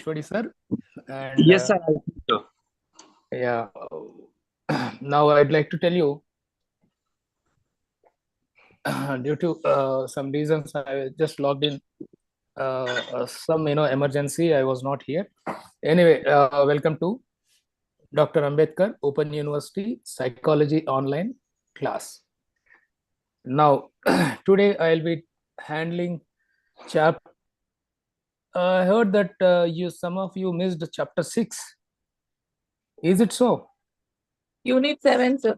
HOD sir. And Yes, sir. I think so. yeah, now I'd like to tell you, due to some reasons, I just logged in some emergency. I was not here. Anyway, welcome to Dr. Ambedkar Open University Psychology online class. Now, today I'll be handling chapter. I heard that some of you missed chapter 6. Is it so? Unit 7, sir.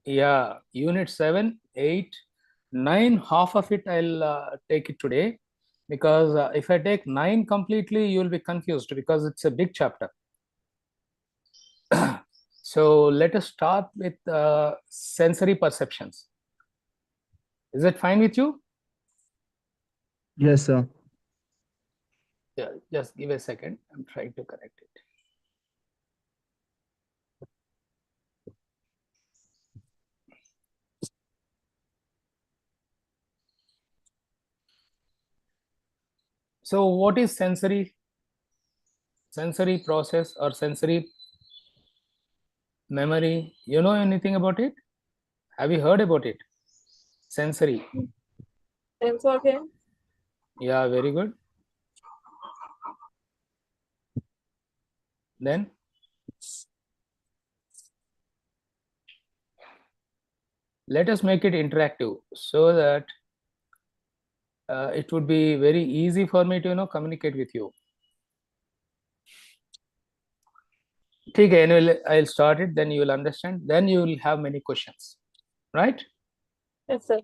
Yeah, unit 7, 8, 9, half of it I'll take it today, because if I take 9 completely, you will be confused because it's a big chapter. So let us start with sensory perceptions. Is it fine with you? Yes, sir. Yeah, just give a second. I'm trying to correct it. So what is sensory process or sensory memory? You know anything about it? Have you heard about it? Sensory. Sense organ. Yeah, very good. Then let us make it interactive so that it would be very easy for me to communicate with you. Okay, anyway, I'll start it, then you will understand, then you will have many questions, right? Yes, sir.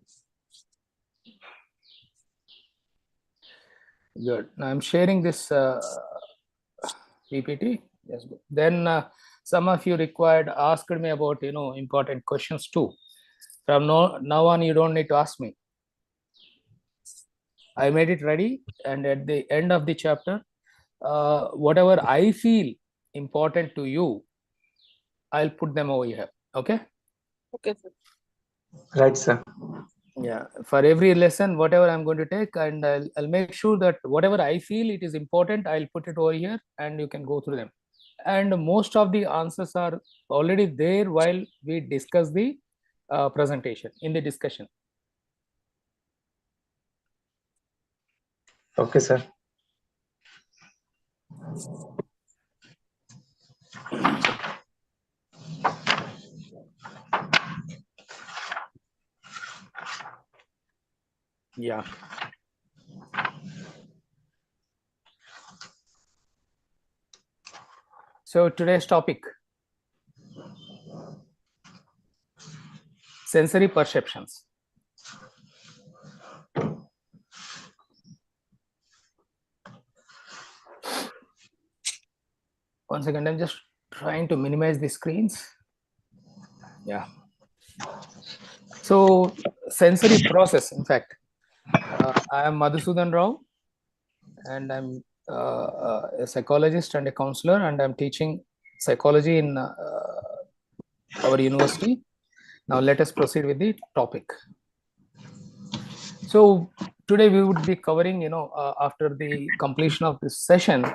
Good. Now I'm sharing this PPT. Yes. Then some of you asked me about important questions too. From now on, you don't need to ask me. I made it ready, and at the end of the chapter, whatever I feel important to you, I'll put them over here. Okay? Okay, sir. Right, sir. Yeah. For every lesson, whatever I'm going to take, and I'll make sure that whatever I feel it is important, I'll put it over here, and you can go through them. And most of the answers are already there while we discuss the presentation in the discussion. Okay, sir. Yeah. So today's topic, sensory perceptions. One second, I'm just trying to minimize the screens. Yeah. So sensory process, in fact, I am Madhusudan Rao, and I'm a psychologist and a counselor, and I'm teaching psychology in our university. Now let us proceed with the topic. So today we would be covering, after the completion of this session,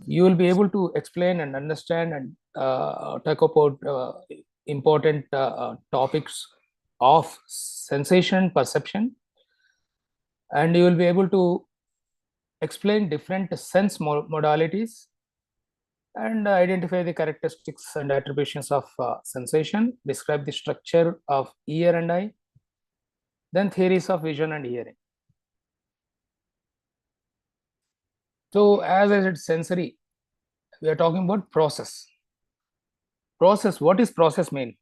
you will be able to explain and understand and talk about important topics of sensation perception, and you will be able to explain different sense modalities and identify the characteristics and attributions of sensation, describe the structure of ear and eye, then theories of vision and hearing. So as I said, sensory, we are talking about process. Process, what is process mean?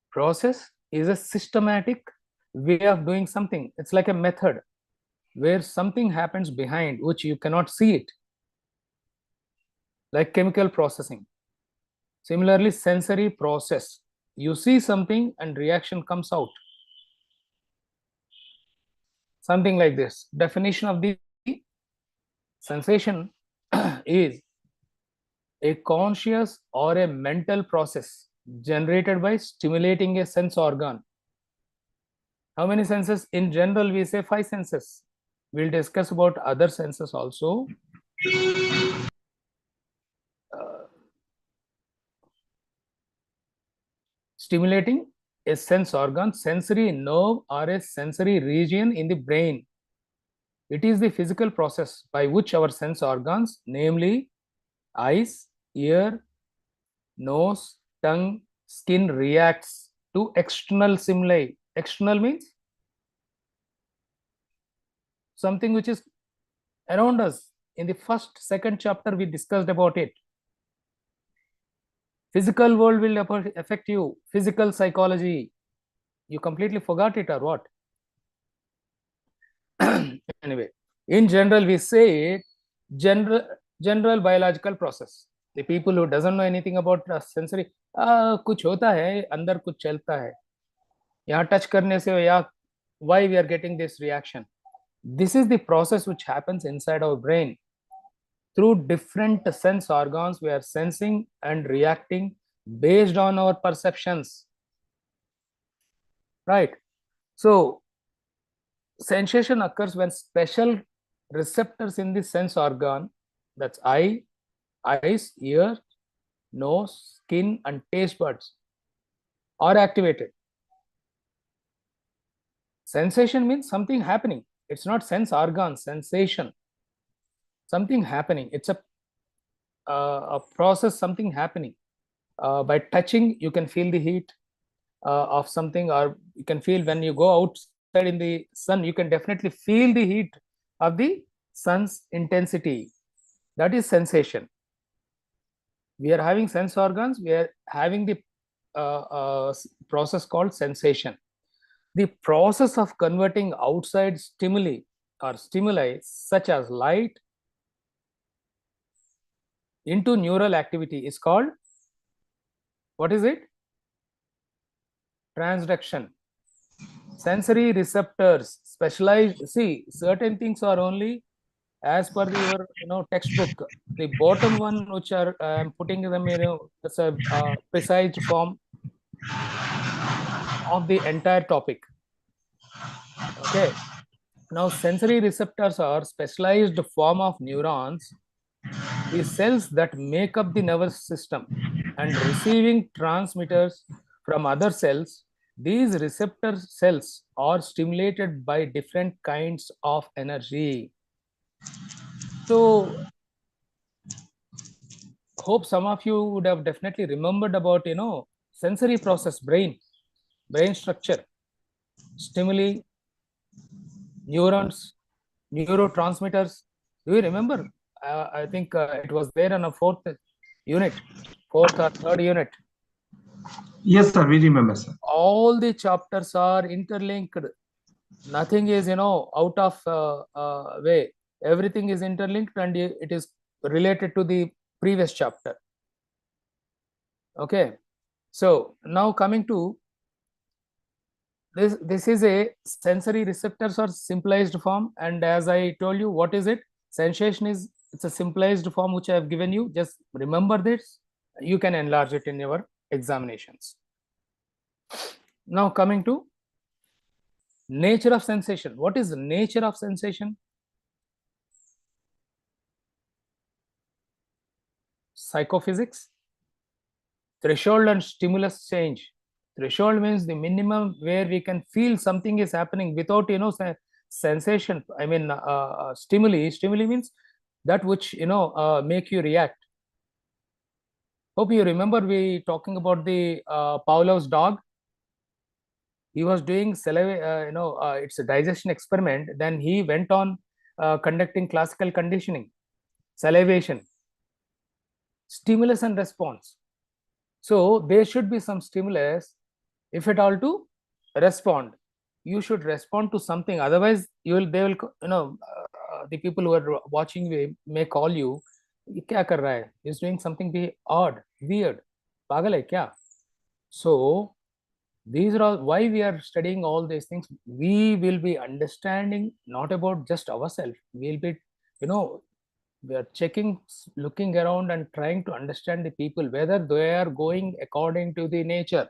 Process is a systematic way of doing something. It's like a method where something happens behind which you cannot see it, like chemical processing. Similarly, sensory process, you see something and reaction comes out. Something like this. Definition of the sensation is a conscious or a mental process generated by stimulating a sense organ. How many senses? In general, we say 5 senses. We'll discuss about other senses also. Stimulating a sense organ, sensory nerve, or a sensory region in the brain. It is the physical process by which our sense organs, namely eyes, ear, nose, tongue, skin, reacts to external stimuli. External means something which is around us. In the second chapter, we discussed about it. Physical world will affect you. Physical psychology. You completely forgot it or what? Anyway, in general, we say general biological process. The people who doesn't know anything about sensory, कुछ होता है, अंदर कुछ चलता है. यहाँ touch करने से या why we are getting this reaction. This is the process which happens inside our brain. Through different sense organs, we are sensing and reacting based on our perceptions. Right? So, sensation occurs when special receptors in the sense organ, that's eyes, ear, nose, skin, and taste buds, are activated. Sensation means something happening. It's not sense organ, sensation. Something happening. It's a process, something happening. By touching, you can feel the heat of something, or you can feel when you go outside in the sun, you can definitely feel the heat of the sun's intensity. That is sensation. We are having sense organs, we are having the process called sensation. The process of converting outside stimuli or stimuli such as light into neural activity is called, what is it? Transduction. Sensory receptors, specialized, see, certain things are only as per your textbook. The bottom one, which are I'm putting them, as a precise form of the entire topic. Okay. Now, sensory receptors are specialized form of neurons, the cells that make up the nervous system, and receiving transmitters from other cells. These receptor cells are stimulated by different kinds of energy. So, hope some of you would have definitely remembered about, sensory process, brain structure, stimuli, neurons, neurotransmitters. Do you remember? I think it was there in a fourth or third unit. Yes, sir, we remember, sir. All the chapters are interlinked. Nothing is, out of way. Everything is interlinked and it is related to the previous chapter. Okay. So now coming to this is a sensory receptors or simplified form, and as I told you, what is it? Sensation is, it's a simplified form which I have given you. Just remember this. You can enlarge it in your examinations. Now coming to nature of sensation. What is the nature of sensation? Psychophysics. Threshold and stimulus change. Threshold means the minimum where we can feel something is happening without, sensation. I mean, stimuli. Stimuli means that which, make you react. Hope you remember we talking about the Pavlov's dog. He was doing saliva, it's a digestion experiment. Then he went on conducting classical conditioning, salivation, stimulus and response. So there should be some stimulus, if at all, to respond. You should respond to something. Otherwise, they will, the people who are watching may call you, "Kya kar raha hai? He's doing something odd, weird. Pagal hai kya?" So these are all why we are studying all these things. We will be understanding not about just ourselves. We'll be, we are checking, looking around and trying to understand the people, whether they are going according to the nature.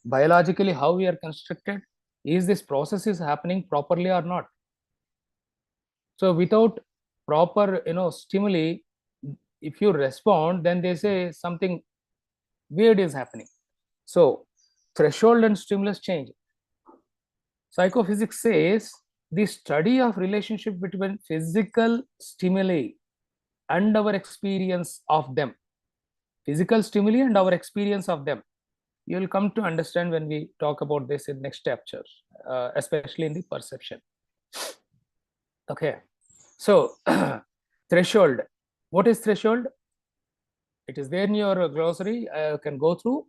Biologically, how we are constructed, is this process is happening properly or not? So without proper, stimuli, if you respond, then they say something weird is happening. So threshold and stimulus change. Psychophysics says the study of relationship between physical stimuli and our experience of them. Physical stimuli and our experience of them. You will come to understand when we talk about this in next chapter, especially in the perception. Okay. So threshold. What is threshold? It is there in your glossary. You can go through.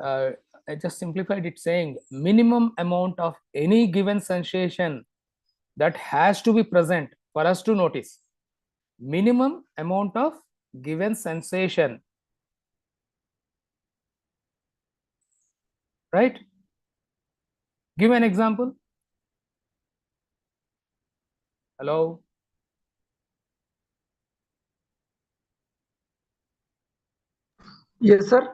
I just simplified it saying minimum amount of any given sensation that has to be present for us to notice. Minimum amount of given sensation. Right? Give an example. Hello? Yes, sir.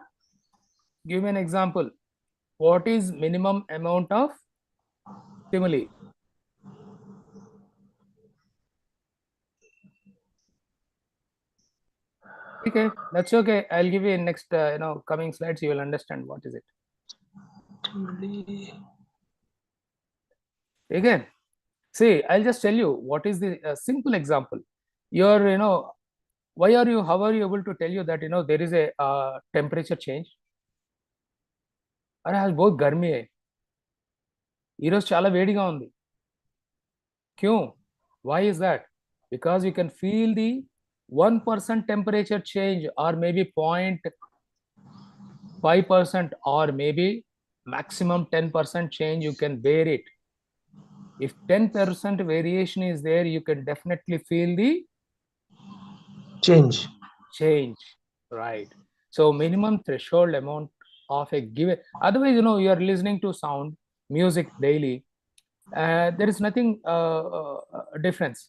Give an example. What is minimum amount of stimuli? Okay, that's okay. I'll give you in next, coming slides. You will understand what is it. Again, see, I'll just tell you what is the simple example. You're, how are you able to tell you that, there is a temperature change? అరే అది बहुत गर्मी है ఈరోజు చాలా వేడిగా ఉంది క్यों why is that because you can feel the 1% temperature change or maybe 0.5% or maybe maximum 10% change you can bear it. If 10% variation is there, you can definitely feel the Change. right? So minimum threshold amount of a given, otherwise you are listening to sound music daily, there is nothing difference,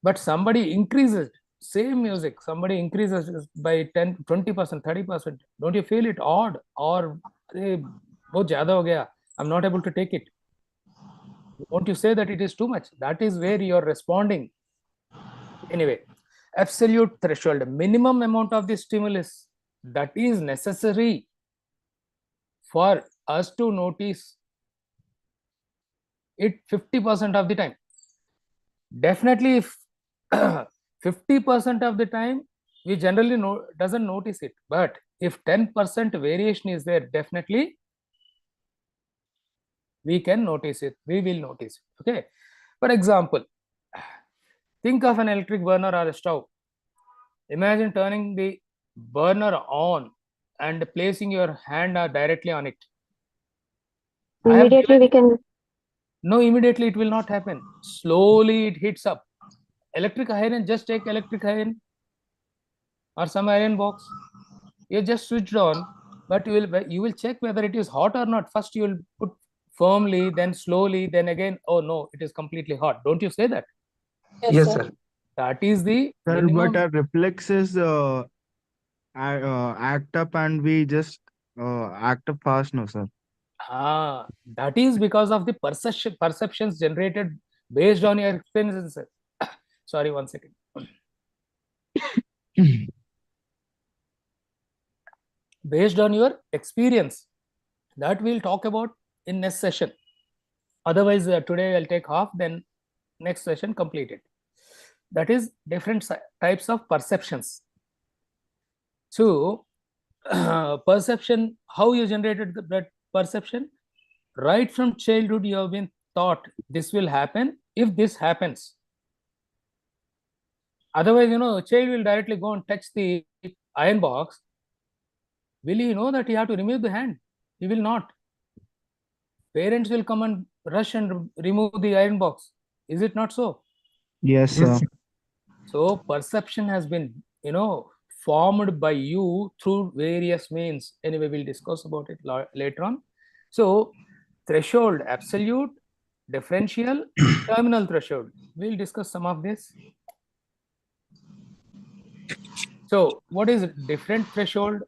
but somebody increases same music, somebody increases by 10 20% 30%, don't you feel it odd or bahut zyada ho gaya, I'm not able to take it? Won't you say that it is too much? That is where you are responding. Anyway, absolute threshold, minimum amount of the stimulus that is necessary for us to notice it 50% of the time. Definitely if 50% of the time we generally doesn't notice it, but if 10% variation is there, definitely we can notice it, we will notice it. Okay, for example, think of an electric burner or a stove. Imagine turning the burner on and placing your hand directly on it. Immediately we can. No, immediately it will not happen. Slowly it heats up. Electric iron, just take electric iron or some iron box. You just switched on, but you will check whether it is hot or not. First you will put firmly, then slowly, then again, oh no, it is completely hot. Don't you say that? Yes, sir. That is the Sir, minimum. but our reflexes act up and we just act up fast, no, sir. That is because of the perceptions generated based on your experiences. Sorry, 1 second. Based on your experience, that we'll talk about in next session. Otherwise, today I'll take half, then next session completed. That is different types of perceptions. So perception, how you generated that perception? Right from childhood you have been taught this will happen if this happens. Otherwise, child will directly go and touch the iron box. Will he know that he have to remove the hand? He will not. Parents will come and rush and remove the iron box. Is it not so? Yes, sir. So perception has been, formed by you through various means. Anyway, we'll discuss about it later on. So threshold, absolute, differential, terminal threshold. We'll discuss some of this. So what is different threshold?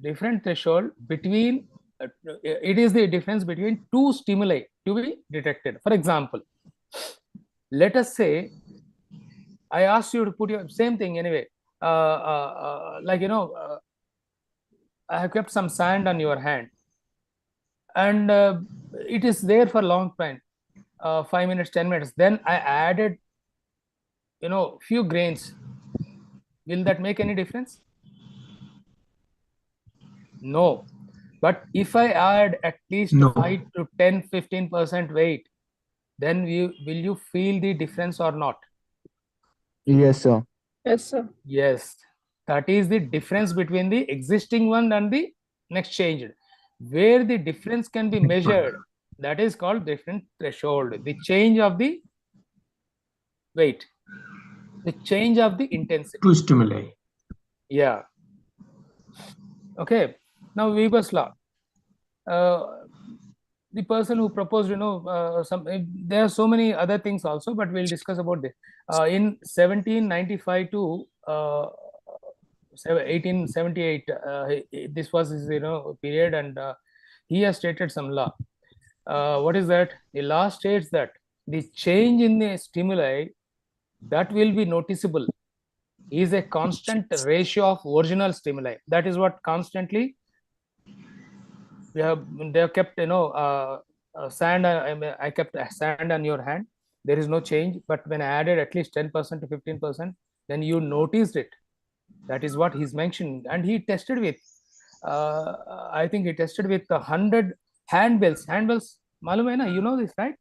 Different threshold between, it is the difference between two stimuli to be detected. For example, let us say I asked you to put your same thing anyway. Like, I have kept some sand on your hand, and it is there for long time, 5 minutes, 10 minutes. Then I added, few grains. Will that make any difference? No. But if I add at least No. 5 to 10, 15% weight, then will you feel the difference or not? Yes, sir. Yes, sir. Yes, that is the difference between the existing one and the next changed. Where the difference can be measured, that is called different threshold. The change of the weight, the change of the intensity. To stimuli. Yeah. Okay. Now Weber's law. The person who proposed, there are so many other things also, but we'll discuss about this. In 1795 to 1878, this was his period, and he has stated some law. What is that? The law states that the change in the stimuli that will be noticeable is a constant ratio of original stimuli. That is what constantly they have kept, sand. I kept sand on your hand. There is no change, but when I added at least 10% to 15%, then you noticed it. That is what he's mentioned, and he tested with. I think he tested with 100 handbells. Handbells, malum hai na? You know this, right?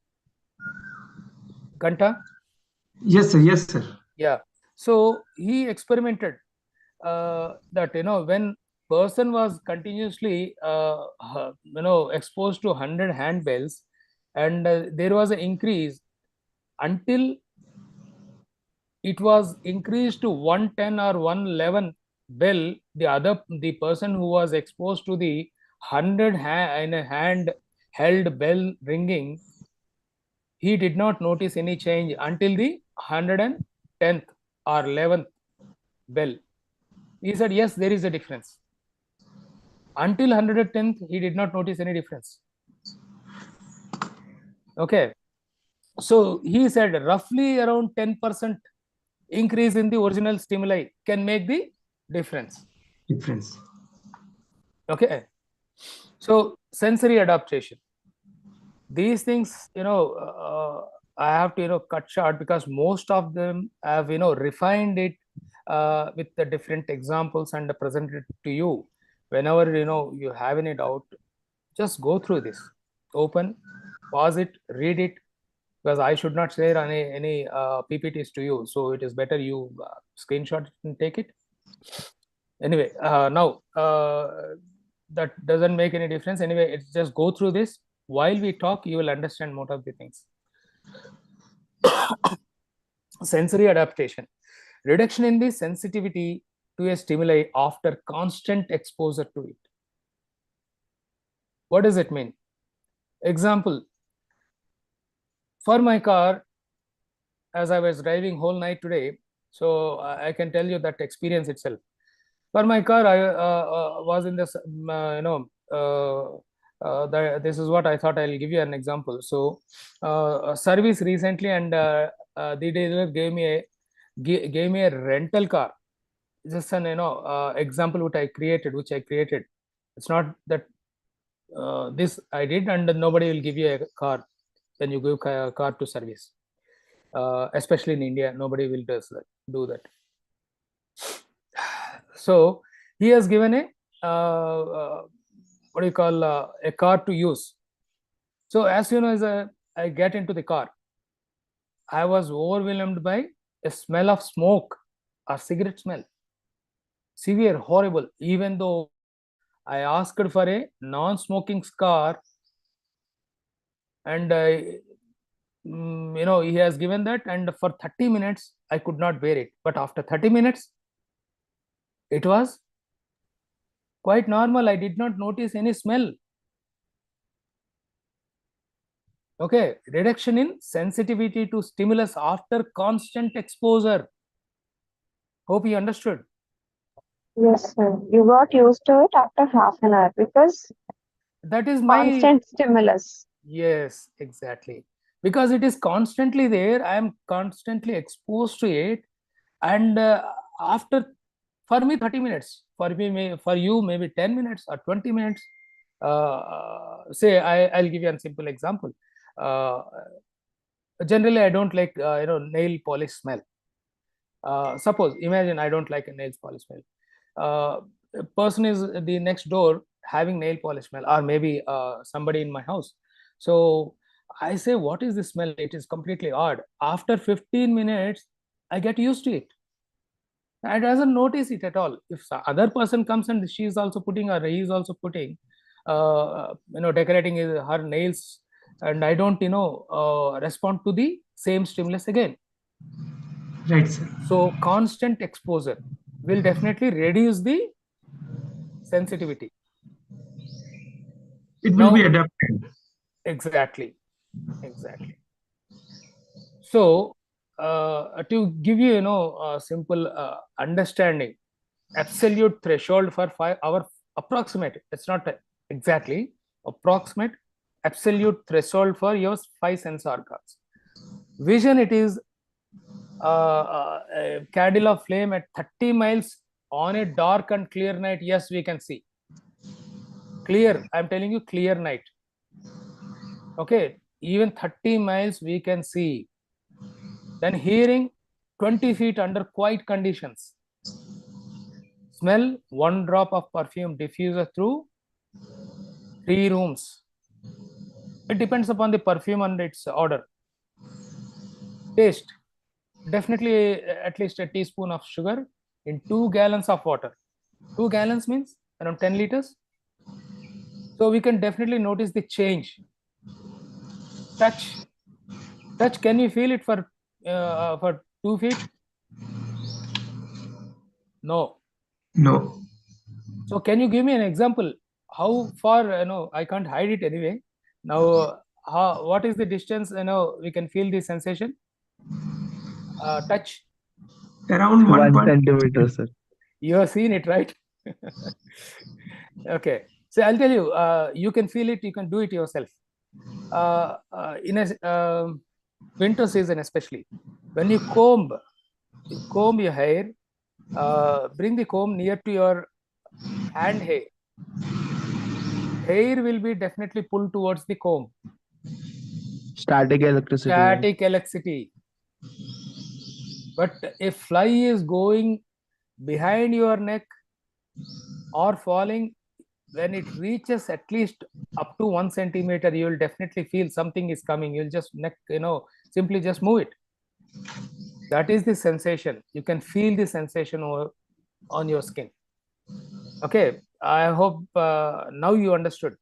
Ganta. Yes, sir. Yes, sir. Yeah. So he experimented that when person was continuously exposed to 100 handbells, and there was an increase until it was increased to 110 or 111 bell. The person who was exposed to the 100 hand held bell ringing, he did not notice any change until the 110th or 11th bell. He said, yes, there is a difference. Until 110th, he did not notice any difference. Okay. So he said roughly around 10% increase in the original stimuli can make the difference. Okay. So sensory adaptation. These things, I have to, cut short, because most of them have, refined it with the different examples and presented to you. Whenever, you have any doubt, just go through this. Open, pause it, read it, because I should not share any PPTs to you. So it is better you screenshot it and take it. Anyway, now that doesn't make any difference. Anyway, it's just go through this. While we talk, you will understand most of the things. Sensory adaptation. Reduction in the sensitivity to a stimuli after constant exposure to it. What does it mean? Example. For my car, as I was driving whole night today, so I can tell you that experience itself. For my car, I was in this, this is what I thought. I'll give you an example. So, service recently, and the dealer gave me a rental car. Just an example which I created. It's not that this I did, and nobody will give you a car when you give a car to service. Especially in India, nobody will do that. So he has given a what do you call a car to use. So as soon as I get into the car, I was overwhelmed by a smell of smoke or cigarette smell. Severe, horrible. Even though I asked for a non-smoking car, and he has given that, and for 30 minutes I could not bear it. But after 30 minutes, it was quite normal. I did not notice any smell. Okay, reduction in sensitivity to stimulus after constant exposure. Hope you understood. Yes, sir. You got used to it after half an hour because That is my constant stimulus. Yes, exactly. Because it is constantly there. I am constantly exposed to it. And after, for me 30 minutes, for me, for you maybe 10 minutes or 20 minutes. Say I'll give you a simple example. Generally I don't like nail polish smell. Suppose, imagine I don't like a nail polish smell. A person is the next door having nail polish smell, or maybe somebody in my house. So I say, what is this smell? It is completely odd. After 15 minutes, I get used to it. I doesn't notice it at all. If other person comes and she is also putting, or he is also putting, decorating her nails, and I don't, respond to the same stimulus again. Right, sir. So constant exposure will definitely reduce the sensitivity. It will Now, be adapted. exactly. So to give you, a simple understanding, absolute threshold for our approximate, it's not exactly approximate, absolute threshold for your 5 sense organs. Vision, it is a candle of flame at 30 miles on a dark and clear night. Yes, we can see clear. I'm telling you, clear night. Okay, even 30 miles we can see. Then hearing, 20 feet under quiet conditions. Smell, 1 drop of perfume diffuser through 3 rooms. It depends upon the perfume and its order. Taste, definitely at least a teaspoon of sugar in 2 gallons of water. 2 gallons means around 10 liters. So we can definitely notice the change. Touch, can you feel it for 2 feet? No. So can you give me an example? How far? I can't hide it anyway. Now, what is the distance? We can feel the sensation. Touch. Around 1 1. centimeter, sir. You have seen it, right? Okay. So I'll tell you. You can feel it. You can do it yourself. In a winter season, especially when you comb your hair, bring the comb near to your hand hair. Hair will be definitely pulled towards the comb. Static electricity. Static electricity. But if fly is going behind your neck or falling, when it reaches at least up to 1 centimeter, you will definitely feel something is coming. You'll just simply just move it. That is the sensation. You can feel the sensation on your skin. Okay, I hope now you understood.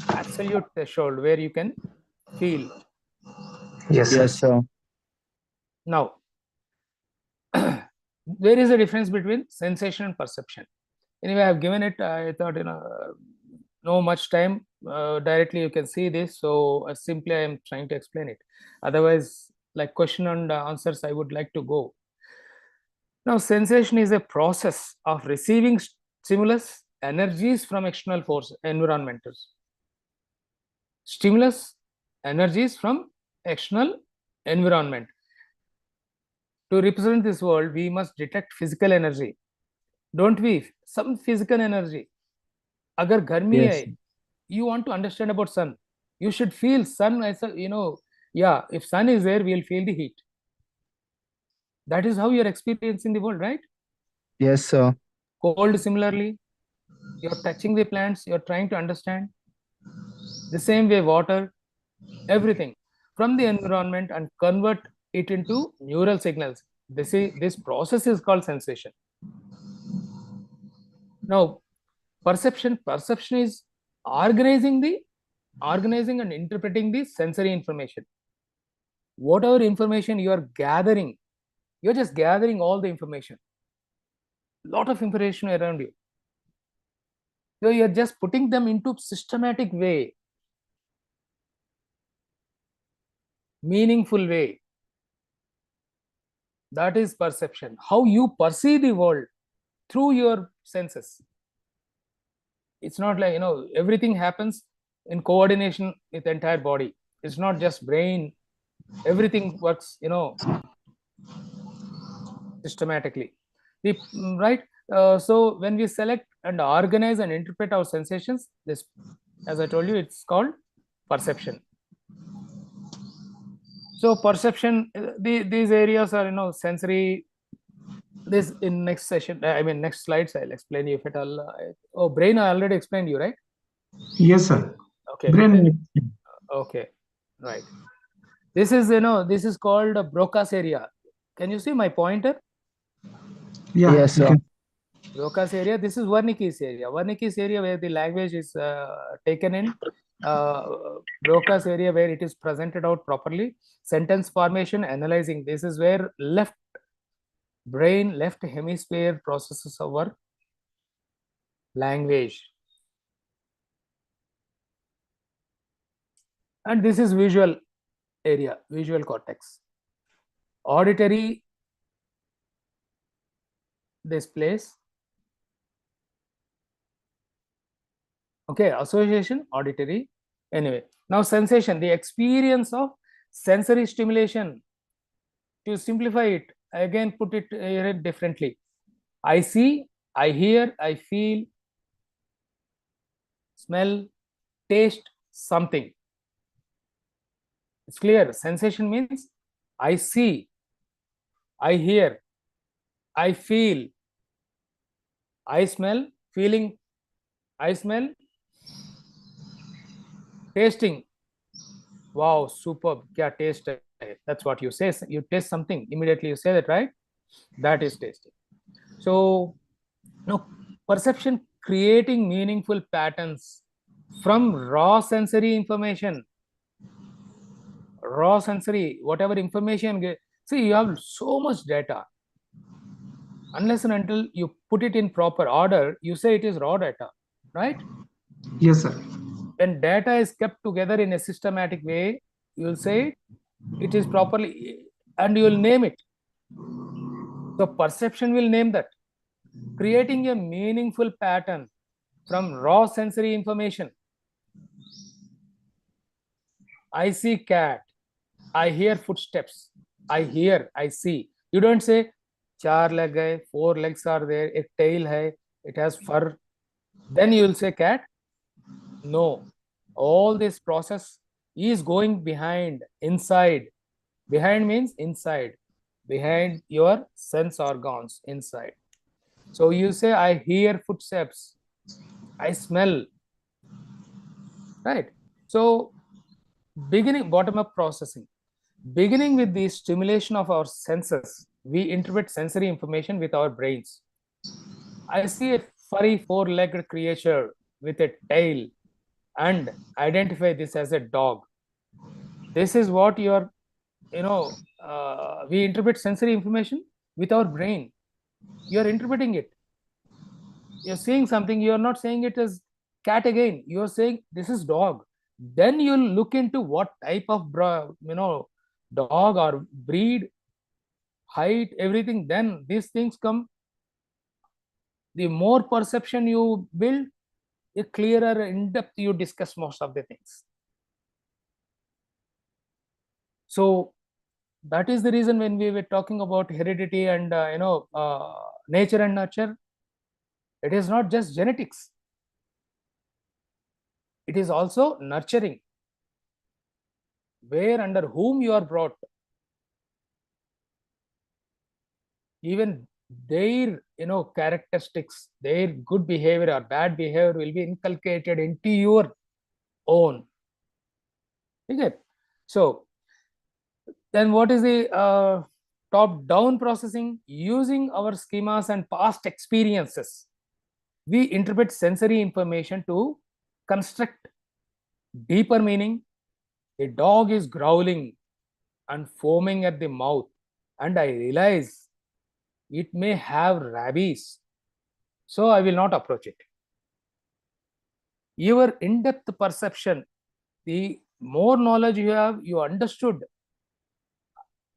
Absolute threshold where you can feel. Yes, Yes, sir. Now, there is a difference between sensation and perception. Anyway, I've given it. I thought, no much time. Directly you can see this. So simply I am trying to explain it. Otherwise, like question and answers, I would like to go. Now, sensation is a process of receiving stimulus, energies from external force, environmentals. Stimulus, energies from external environment. To represent this world, we must detect physical energy. Don't we? Some physical energy. Agar garmi Yes. hai, you want to understand about sun. You should feel sun as a, yeah, if sun is there, we'll feel the heat. That is how you're experiencing the world, right? Yes, sir. Cold, similarly, you're touching the plants, you're trying to understand. The same way, water, everything from the environment and convert it into neural signals. This process is called sensation. Now, perception is organizing and interpreting the sensory information. Whatever information you are gathering, you're just gathering all the information. Lot of information around you. So you're just putting them into systematic way, meaningful way. That is perception. How you perceive the world through your senses. It's not like, everything happens in coordination with the entire body. It's not just brain. Everything works, systematically. Right. So when we select and organize and interpret our sensations, this, as I told you, it's called perception. So perception, these areas are sensory. This in next session, I mean next slides, I'll explain you if at all. Oh, brain, I already explained you, right? Yes, sir. Okay. Brain. Okay, right. This is this is called a Broca's area. Can you see my pointer? Yeah. Yes, you sir. can- Broca's area. This is Wernicke's area. Wernicke's area where the language is taken in. Broca's area where it is presented out properly. Sentence formation, analyzing. This is where left brain, left hemisphere processes our language. And this is visual area, visual cortex. Auditory, this place. Okay, association, auditory. Anyway, now sensation, the experience of sensory stimulation. To simplify it, again put it here differently. I see, I hear, I feel, smell, taste something. It's clear. Sensation means I see, I hear, I feel, I smell, feeling, I smell, tasting. Wow, superb. Kya taste hai? That's what you say. You taste something, immediately you say that, right? That is tasting. So now perception, creating meaningful patterns from raw sensory information. Raw sensory, whatever information. See, you have so much data. Unless and until you put it in proper order, you say it is raw data, right? Yes, sir. When data is kept together in a systematic way, you will say it is properly, and you will name it. So perception will name that. Creating a meaningful pattern from raw sensory information. I see cat. I hear footsteps. I hear, I see. You don't say 4 leg hai, 4 legs are there, a tail hai, it has fur. Then you will say cat. No. All this process is going behind, inside. Behind means inside. Behind your sense organs, inside. So you say, I hear footsteps. I smell. Right? So beginning, bottom-up processing. Beginning with the stimulation of our senses, we interpret sensory information with our brains. I see a furry 4-legged creature with a tail and identify this as a dog. This is what you are, we interpret sensory information with our brain. You are interpreting it. You're seeing something, you are not saying it as cat again. You are saying this is dog. Then you'll look into what type of, dog or breed, height, everything. Then these things come. The more perception you build, the clearer, in depth you discuss most of the things. So that is the reason when we were talking about heredity and nature and nurture, it is not just genetics. It is also nurturing. Where, under whom you are brought, even their characteristics, their good behavior or bad behavior will be inculcated into your own. Okay. So then what is the top down processing? Using our schemas and past experiences, we interpret sensory information to construct deeper meaning. A dog is growling and foaming at the mouth, and I realize it may have rabies, so I will not approach it. Your in-depth perception, the more knowledge you have, you understood.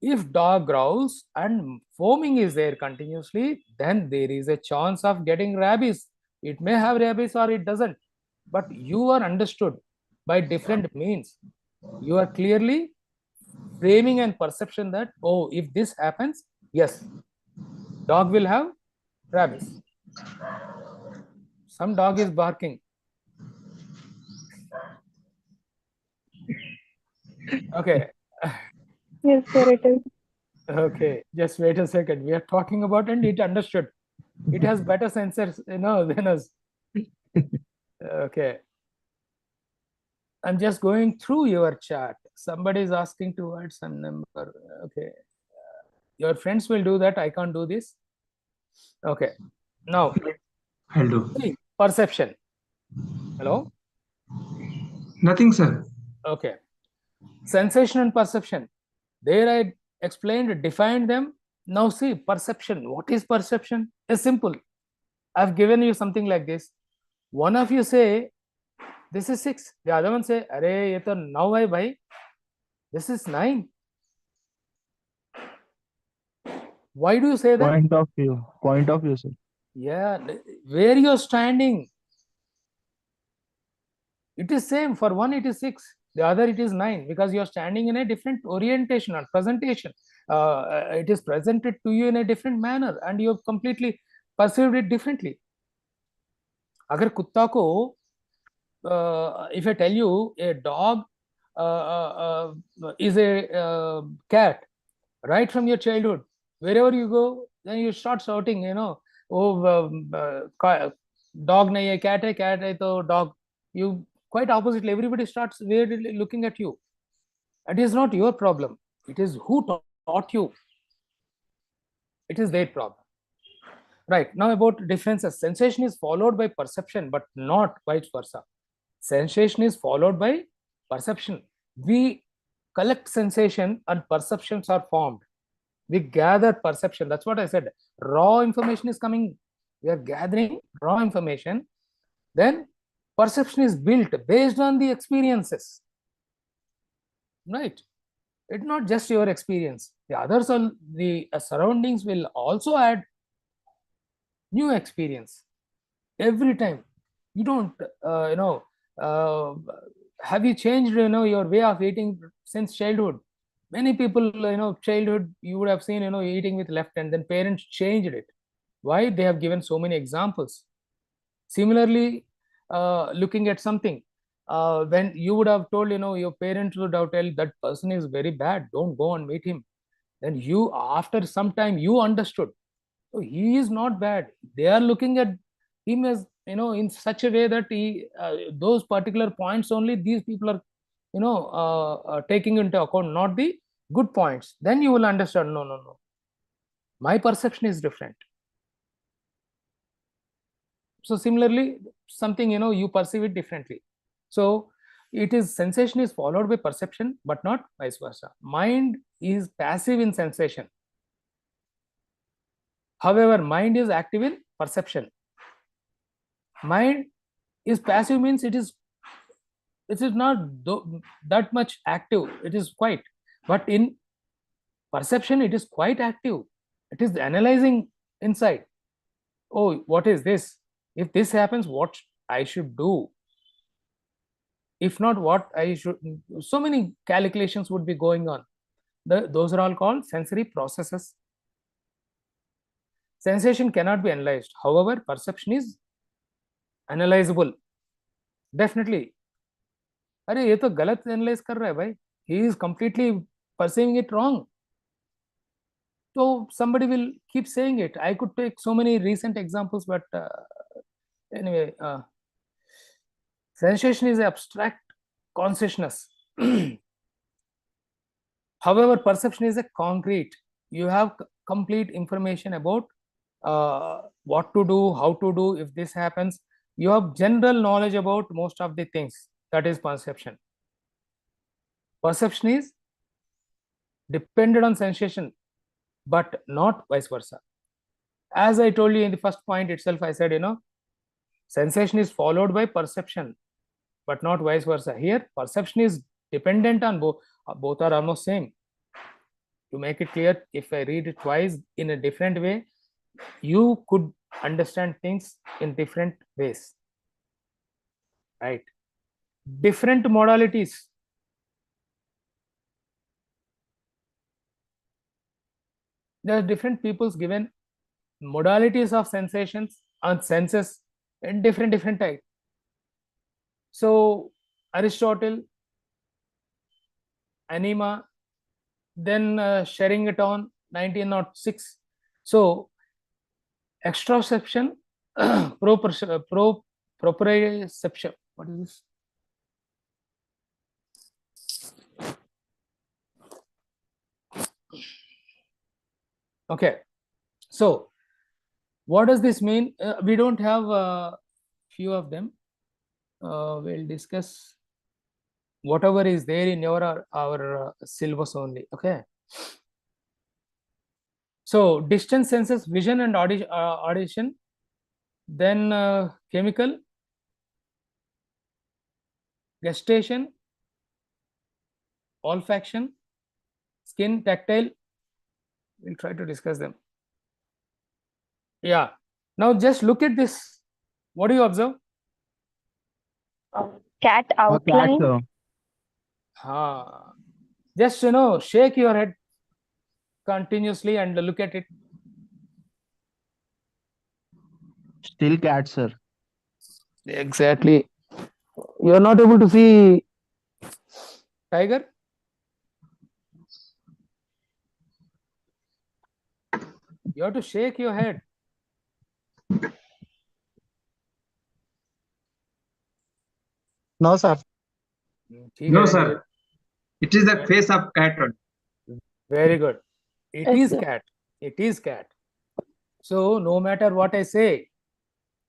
If dog growls and foaming is there continuously, then there is a chance of getting rabies. It may have rabies or it doesn't, but you are understood by different means. You are clearly framing and perception that, oh, if this happens, yes, Dog will have rabies. Some dog is barking. Okay. Yes, sir, it is. Okay, just wait a second. We are talking about and it understood. It has better sensors, than us. Okay. I'm just going through your chat. Somebody is asking to add some number. Okay. Your friends will do that. I can't do this. Okay. Now, I'll do. see, perception. Hello? Nothing, sir. Okay. Sensation and perception. There I explained, defined them. Now see, perception. What is perception? It's simple. I've given you something like this. One of you say, this is 6. The other one say, Arey, ye to 9 hai bhai. This is 9. Why do you say that? Point of view. Point of view, sir. Yeah, where you're standing. It is same. For one, it is 6. The other, it is 9 because you're standing in a different orientation or presentation. It is presented to you in a different manner and you have completely perceived it differently. अगर कुत्ता को if I tell you a dog is a cat right from your childhood, wherever you go, then you start shouting, oh, dog nahi hai, cat hai to dog. You quite oppositely, everybody starts weirdly looking at you. It is not your problem. It is who taught you. It is their problem. Right, now about differences. Sensation is followed by perception, but not vice versa. Sensation is followed by perception. We collect sensation and perceptions are formed. We gather perception. That's what I said. Raw information is coming. We are gathering raw information. Then perception is built based on the experiences. Right? It's not just your experience. The others, the surroundings will also add new experience every time. You don't have you changed your way of eating since childhood? Many people, childhood you would have seen, eating with left hand, then parents changed it. Why? They have given so many examples. Similarly, looking at something, when you would have told, your parents would have told that person is very bad, don't go and meet him. Then you, after some time, you understood, so he is not bad. They are looking at him as, in such a way that he, those particular points only these people are, taking into account, not the good points. Then you will understand, no. My perception is different. So similarly, something, you perceive it differently. So it is, sensation is followed by perception, but not vice versa. Mind is passive in sensation. However, mind is active in perception. Mind is passive means it is not that much active. It is quite, but in perception it is quite active. It is analyzing inside. Oh, what is this? If this happens, what I should do? If not, what I should. So many calculations would be going on. Those are all called sensory processes. Sensation cannot be analyzed. However, perception is analyzable. Definitely. अरे ये तो गलत analyse कर रहा है भाई. He is completely perceiving it wrong. So somebody will keep saying it. I could take so many recent examples, but anyway, sensation is abstract consciousness. However, perception is a concrete. You have complete information about what to do, how to do if this happens. You have general knowledge about most of the things. That is perception. Perception is dependent on sensation, but not vice versa. As I told you in the first point itself, I said, sensation is followed by perception, but not vice versa. Here, perception is dependent on both. Both are almost same. To make it clear, if I read it twice in a different way, you could understand things in different ways. Right? Different modalities. There are different peoples given modalities of sensations and senses in different types. So Aristotle, anima, then Sherrington, 1906. So extraception, proprioception. What is this? Okay. So what does this mean? We don't have few of them. We'll discuss whatever is there in our syllabus only. Okay. So distance senses, vision and audition, then chemical, gestation, olfaction, skin, tactile. We'll try to discuss them. Yeah. Now just look at this. What do you observe? Cat A cat, outline. sir. Just shake your head continuously and look at it. Still cat, sir. Exactly. You are not able to see tiger. You have to shake your head. No, sir. No, sir. It is the face of cat only. Very good. It Yes, is sir. cat. It is cat. So no matter what I say,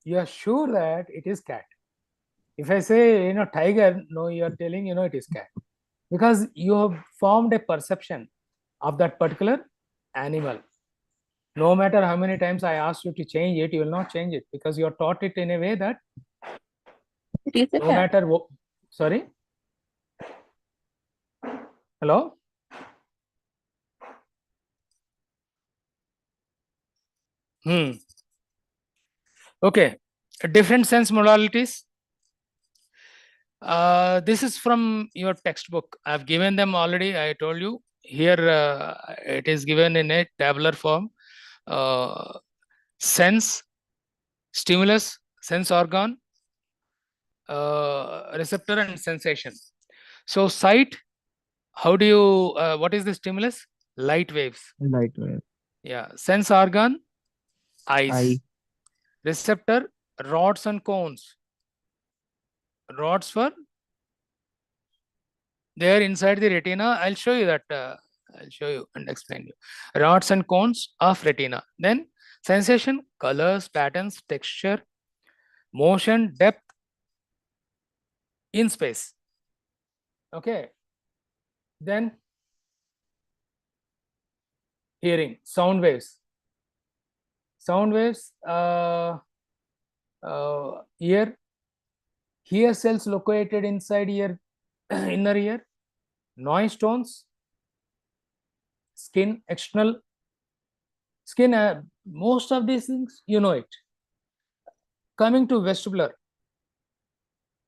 you are sure that it is cat. If I say tiger, no, you are telling it is cat, because you have formed a perception of that particular animal. No matter how many times I ask you to change it, you will not change it, because you are taught it in a way that It is a no cat. matter what. Sorry. Hello. Okay. Different sense modalities. This is from your textbook. I've given them already. I told you here. It is given in a tabular form. Sense, stimulus, sense organ, receptor, and sensation. So sight. How do you? What is the stimulus? Light waves. Light wave. Yeah. Sense organ, eyes. Eye. Receptor, rods and cones. Rods for they are inside the retina. I'll show you that. I'll show you and explain you. Rods and cones of retina. Then sensation, colors, patterns, texture, motion, depth in space. Okay. Then hearing, sound waves. Sound waves, ear, hear cells located inside ear, inner ear, noise tones, skin, external skin. Most of these things you know it. Coming to vestibular,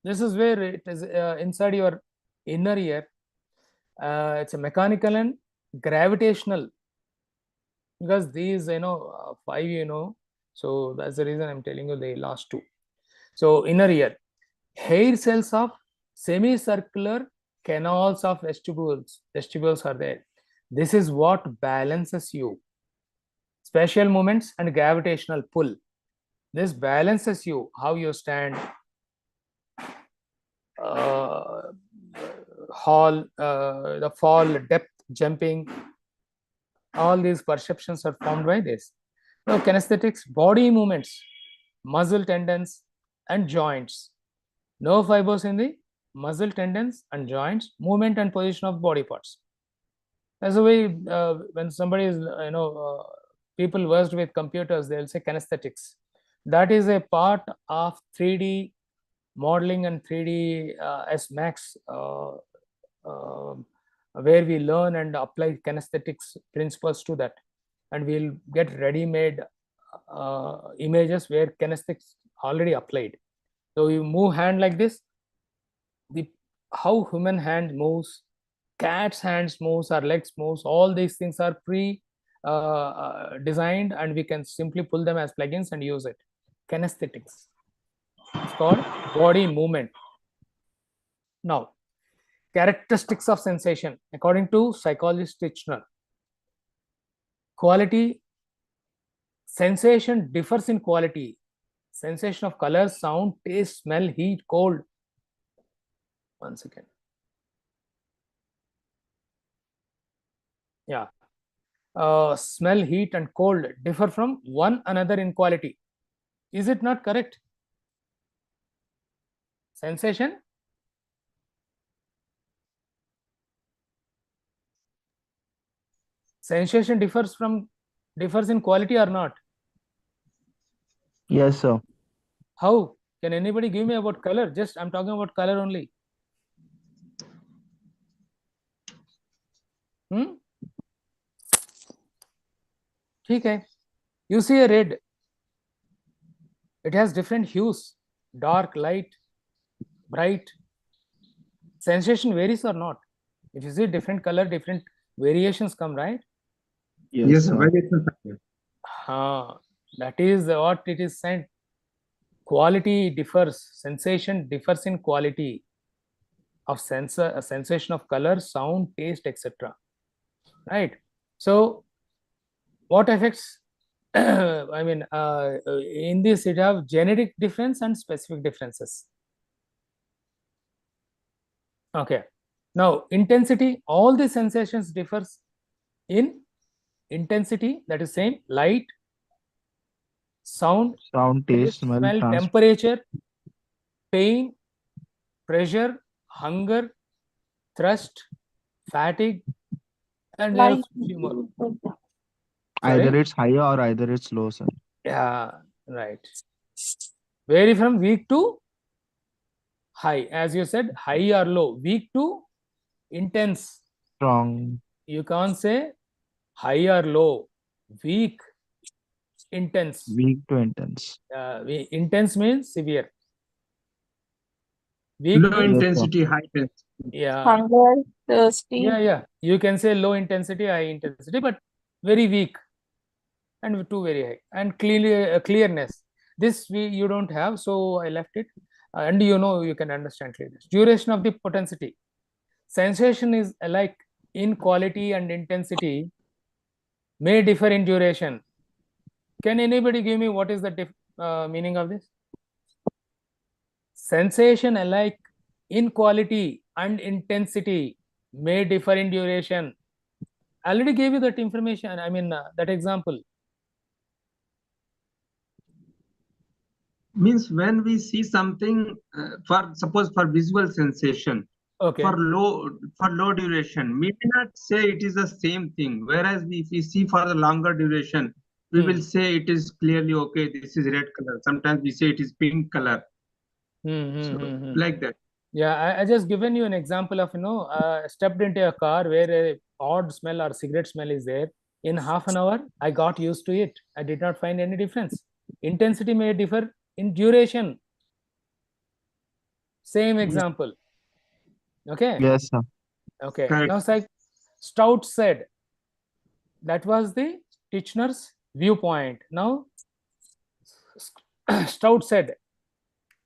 this is where it is inside your inner ear. It's a mechanical and gravitational, because these 5 so that's the reason I'm telling you the last 2. So inner ear, hair cells of semicircular canals of vestibules are there. This is what balances you. Spatial moments and gravitational pull, this balances you, how you stand, the fall, depth, jumping. All these perceptions are formed by this. Now kinesthetics, body movements, muscle tendons and joints, nerve fibers in the muscle tendons and joints, movement and position of body parts. As a way, when somebody is people versed with computers, they'll say kinesthetics. That is a part of 3D modeling and 3D S Max, where we learn and apply kinesthetics principles to that, and we'll get ready-made images where kinesthetics already applied. So you move hand like this, how human hand moves, cat's hands moves, our legs moves, all these things are designed, and we can simply pull them as plugins and use it. Kinesthetics. It's called body movement. Now, characteristics of sensation according to psychologist Titchener. Quality. Sensation differs in quality. Sensation of color, sound, taste, smell, heat, cold. One second. Yeah. Smell, heat, and cold differ from one another in quality. Is it not correct? Sensation. Sensation differs in quality or not? Yes, sir. How? Can anybody give me about color? Just I'm talking about color only. Okay. You see a red. It has different hues, dark, light, bright. Sensation varies or not? If you see different color, different variations come, right? Yes, sir. variations are there. That is what it is said. Quality differs. Sensation differs in quality of sensation of color, sound, taste, etc. Right. So, what affects? I mean, in this it have genetic difference and specific differences. Okay. Now, intensity. All the sensations differs in intensity. That is same. Light, sound, Taste, smell, temperature, pain, pressure, hunger, thirst, fatigue, and there are Like, few more. Either Sorry? it's higher or either it's low, sir. Yeah, right. Vary from weak to high. As you said, high or low. Weak to intense. Strong. You can't say high or low. Weak, intense. Weak to intense. Intense means severe. Weak Low means, intensity, high intensity. yeah. hunger, thirsty. Yeah. You can say low intensity, high intensity, but very weak and too very high. And clearness. This you don't have, so I left it. And you can understand clearness. Duration of the potensity. Sensation is alike in quality and intensity, may differ in duration. Can anybody give me what is the meaning of this? Sensation alike in quality and intensity may differ in duration. I already gave you that information. I mean, that example. Means when we see something, suppose for visual sensation, Okay. for low duration, we may not say it is the same thing. Whereas if we see for the longer duration, we will say it is clearly okay. This is red color. Sometimes we say it is pink color. Like that. Yeah, I just given you an example of stepped into a car where a odd smell or cigarette smell is there. In half an hour, I got used to it. I did not find any difference. Intensity may differ in duration. Same example. Okay. Yes, sir. Okay. Correct. Now, Stout said that was the Titchener's viewpoint. Now, Stout said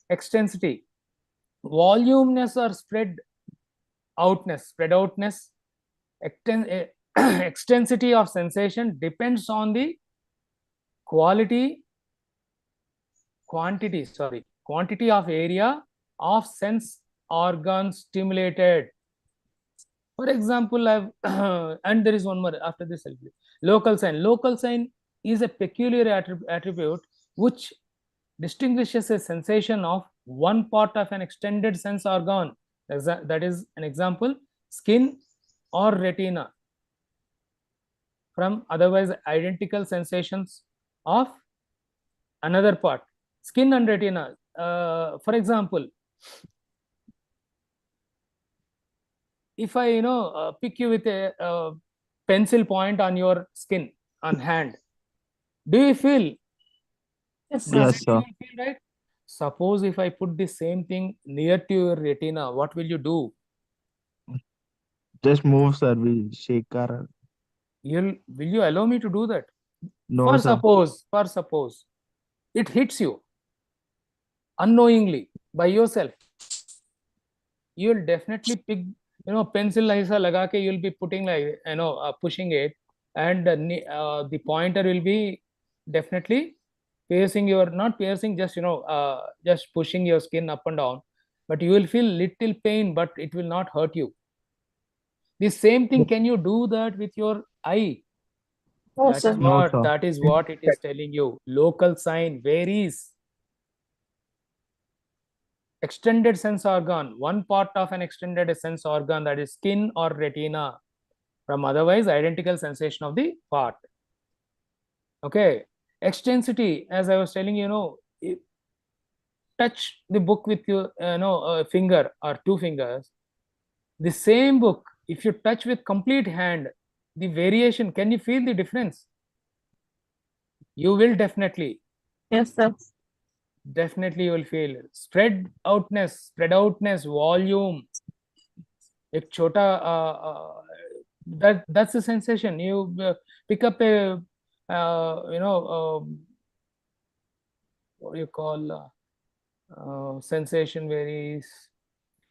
extensity, voluminous or spread outness, extensity of sensation depends on the quantity of area of sense organ stimulated. For example, and there is one more after this. Local sign. Local sign is a peculiar attribute which distinguishes a sensation of one part of an extended sense organ. That is an example, skin or retina, from otherwise identical sensations of another part. Skin and retina. For example, if I pick you with a pencil point on your skin, on hand, do you feel? Yes, Yes, sir. You feel, right? Suppose if I put the same thing near to your retina, what will you do? Just move, sir. We shake our Will you allow me to do that? No, For sir. suppose it hits you unknowingly by yourself, you will definitely pick, pencil ऐसा लगा के you will be putting like, pushing it, and the pointer will be definitely piercing your, not piercing, just just pushing your skin up and down, but you will feel little pain, but it will not hurt you. The same thing, can you do that with your eye? No, That is sir. No, what sir. that is what it is telling you. Local sign varies. Extended sense organ, one part of an extended sense organ, that is skin or retina, from otherwise identical sensation of the part. Okay. Extensity, as I was telling you, touch the book with your finger or two fingers. The same book, if you touch with complete hand, the variation, can you feel the difference? You will definitely Yes, sir. you will feel spread outness, volume. एक छोटा that's the sensation. You pick up a what do you call sensation varies.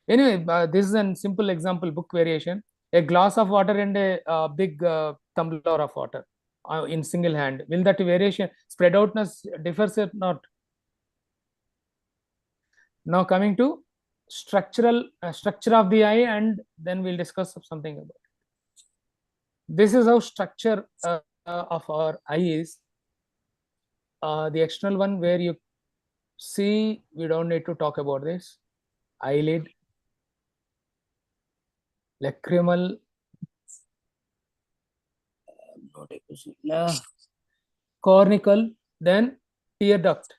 Anyway, this is a simple example, book variation. A glass of water and a big tumbler of water in single hand. Will that variation, spread outness differs or not? Now coming to structure of the eye, and then we'll discuss something about it. This is how structure of our eye is. The external one, where you see, we don't need to talk about this. Eyelid, lacrimal, cornical, then tear duct.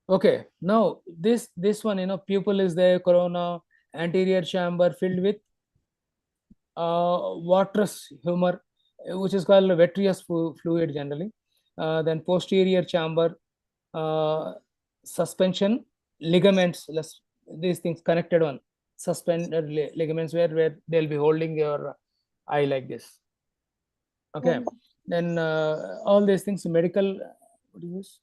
Okay, now this one, pupil is there, corona, anterior chamber filled with waterous humor, which is called vitreous fluid generally. Then posterior chamber, suspension, ligaments, these things connected one, suspended ligaments where they'll be holding your eye like this. Okay, then all these things, medical, what is this?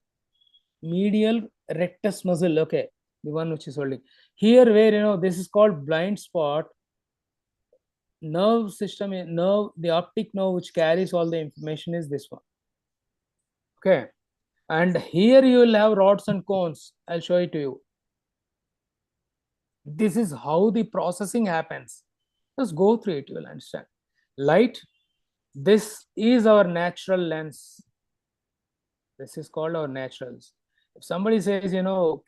Medial rectus muscle, okay, the one which is holding here, where this is called blind spot. Nerve system, the optic nerve which carries all the information is this one. Okay, and here you will have rods and cones. I'll show it to you. This is how the processing happens. Just go through it, you will understand. Light, this is our natural lens. This is called our naturals. If somebody says,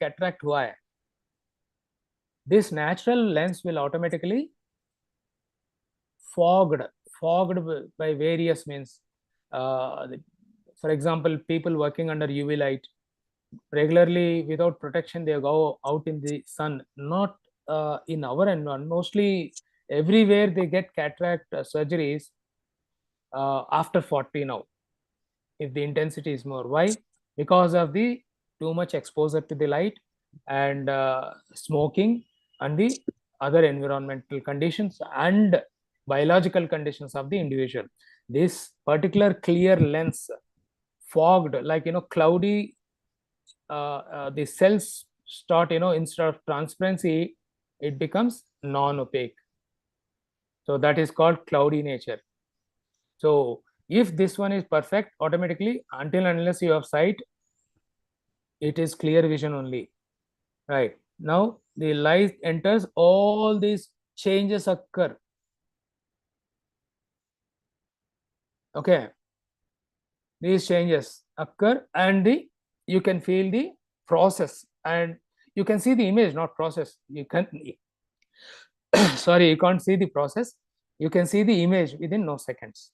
cataract, why? This natural lens will automatically fogged by various means. For example, people working under UV light regularly without protection, they go out in the sun. Not in our environment, mostly everywhere they get cataract surgeries after 40 now, if the intensity is more. Why? Because of the too much exposure to the light, and smoking, and the other environmental conditions and biological conditions of the individual. This particular clear lens fogged, like cloudy, the cells start, instead of transparency, it becomes non-opaque. So that is called cloudy nature. So if this one is perfect, automatically, until and unless you have sight, it is clear vision only. Right now, the light enters, all these changes occur. Okay, these changes occur, and you can feel the process, and you can see the image, not process. You can sorry, you can't see the process. You can see the image within no seconds.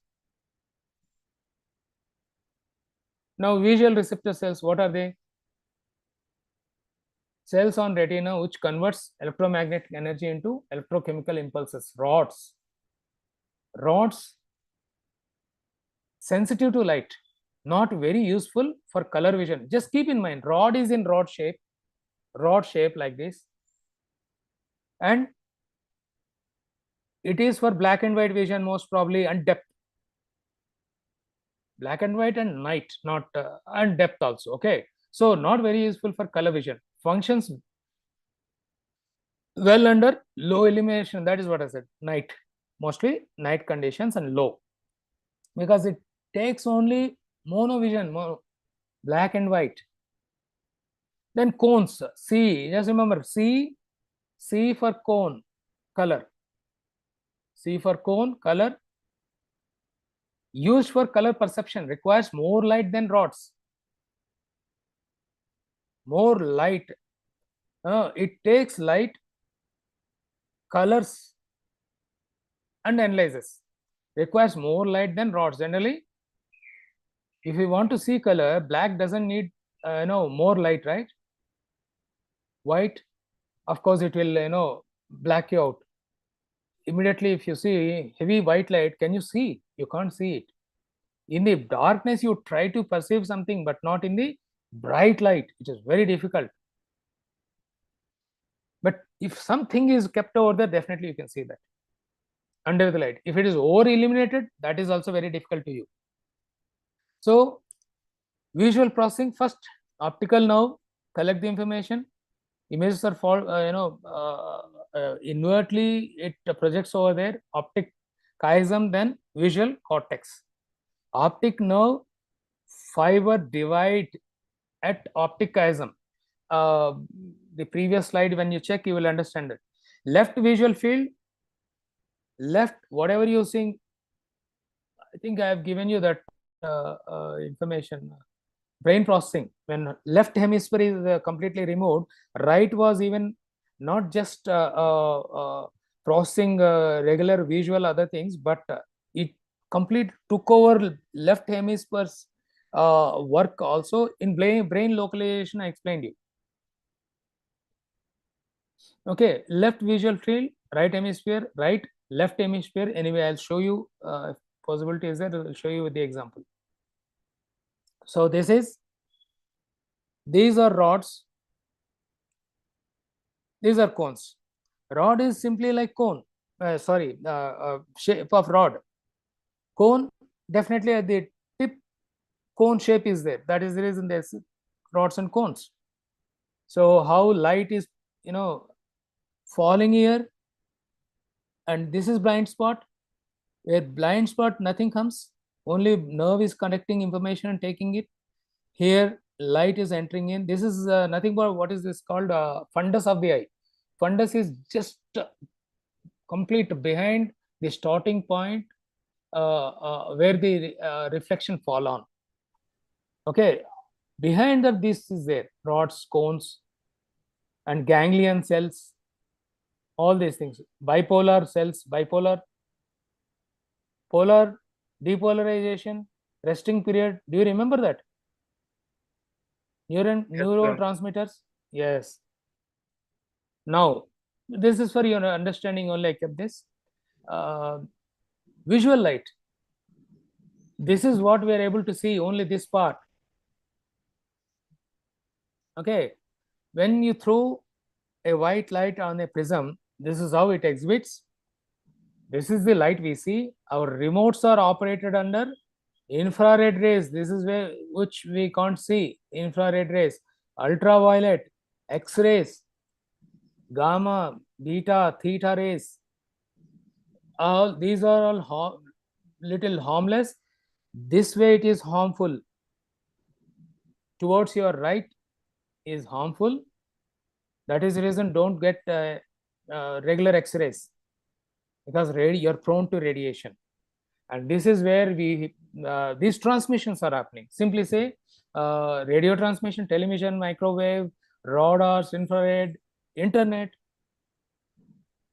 Now, visual receptor cells, what are they? Cells on retina which converts electromagnetic energy into electrochemical impulses. Rods sensitive to light, not very useful for color vision. Just keep in mind, rod is in rod shape like this, and it is for black and white vision most probably, and depth. black and white and night, not and depth also. Okay, so not very useful for color vision. Functions well under low illumination. That is what I said. Night, mostly night conditions and low, because it takes only monovision, black and white. Then cones, C, just remember C for cone, color. C for cone, color. Used for color perception, requires more light than rods. More light. It takes light, colors, and analyzes. Requires more light than rods. Generally, if you want to see color, black doesn't need more light, right? White, of course, it will black you out. Immediately, if you see heavy white light, can you see? You can't see it. In the darkness, you try to perceive something, but not in the bright light. It is very difficult. But if something is kept over there, definitely you can see that under the light. If it is over illuminated, that is also very difficult to you. So visual processing, first optical nerve collect the information. Images are invertly it projects over there. Optic chiasm, then visual cortex. Optic nerve fiber divide at optic chiasm. The previous slide, when you check, you will understand it. Left visual field, left, whatever you're seeing, I think I have given you that information. Brain processing, when left hemisphere is completely removed, right was even not just processing regular visual other things, but it complete took over left hemisphere's work also. In brain localization, I explained you. Okay, left visual field, right hemisphere, right, left hemisphere. Anyway, I'll show you if possibility is there, I'll show you with the example. So this is, these are rods, these are cones. Rod is simply like cone, shape of rod. Cone, definitely at the tip, cone shape is there. That is the reason there's rods and cones. So how light is falling here, and this is blind spot. Where blind spot, nothing comes, only nerve is connecting information and taking it. Here light is entering in. This is nothing but, what is this called, fundus of the eye. Fundus is just complete behind the starting point where the reflection fall on. Okay, behind that, this is there, rods, cones, and ganglion cells, all these things. Bipolar cells, bipolar, polar, depolarization, resting period. Do you remember that? Neurotransmitters. Yes. Now, this is for your understanding only. I kept this. Visual light. This is what we are able to see, only this part. Okay. When you throw a white light on a prism, this is how it exhibits. This is the light we see. Our remotes are operated under infrared rays. This is where which we can't see. Infrared rays, ultraviolet, X-rays, gamma, beta, theta rays. All these are all little harmless. This way it is harmful. Towards your right is harmful. That is the reason don't get regular X-rays, because you're prone to radiation. And this is where these transmissions are happening. Simply say radio transmission, television, microwave, radars, infrared, internet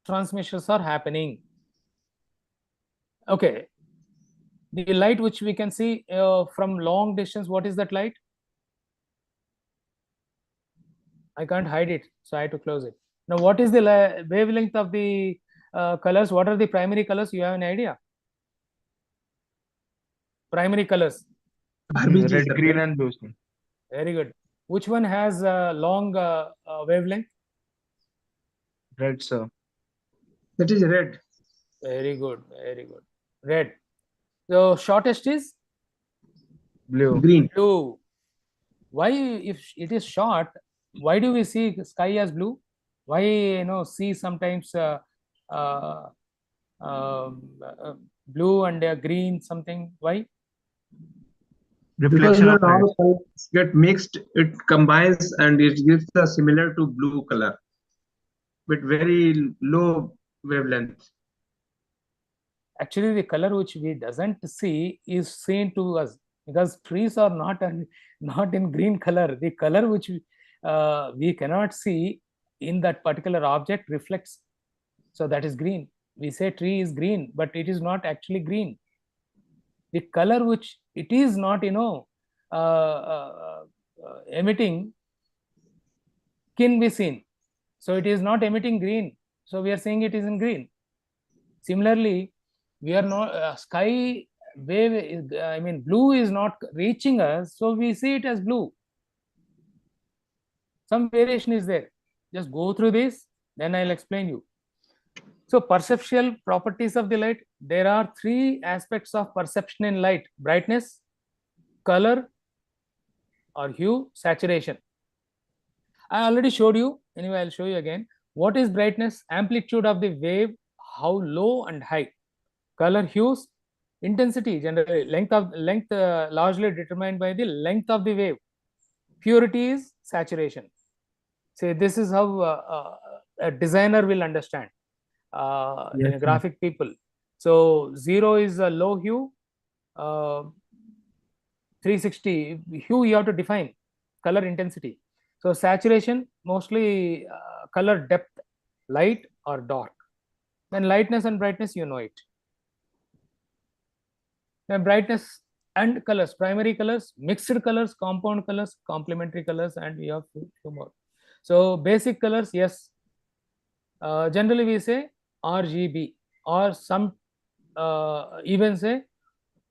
transmissions are happening. Okay, the light which we can see from long distance, what is that light? I can't hide it, so I have to close it. Now, what is the wavelength of the colors? What are the primary colors? You have an idea? Primary colors. RBG, Red, sir. green, and blue, sir. Very good. Which one has long wavelength? Red, sir. That is red. Very good. Very good. Red. So shortest is Blue. Green. Blue. Why, if it is short, why do we see sky as blue? Why see sometimes uh, blue and green something? Why? Because Reflection when of light. all colors get mixed, it combines and it gives a similar to blue color with very low wavelength. Actually, the color which we doesn't see is seen to us, because trees are not in green color. The color which we cannot see in that particular object reflects, so that is green. We say tree is green, but it is not actually green. The color which it is not emitting can be seen, so it is not emitting green, so we are saying it is in green. Similarly, we are not sky wave is, blue is not reaching us, so we see it as blue. Some variation is there. Just go through this, then I'll explain you. So perceptual properties of the light, there are three aspects of perception in light: brightness, color or hue, saturation. I already showed you. Anyway, I'll show you again. What is brightness? Amplitude of the wave, how low and high. Color, hues, intensity, generally length largely determined by the length of the wave. Purity is saturation. See, this is how a designer will understand Yes, in a graphic people. So 0 is a low hue, 360 hue you have to define, color intensity. So saturation, mostly color depth, light or dark. Then lightness and brightness, you know it. Then brightness and colors, primary colors, mixed colors, compound colors, complementary colors, and we have few more. So basic colors, yes. Generally we say RGB, or some even say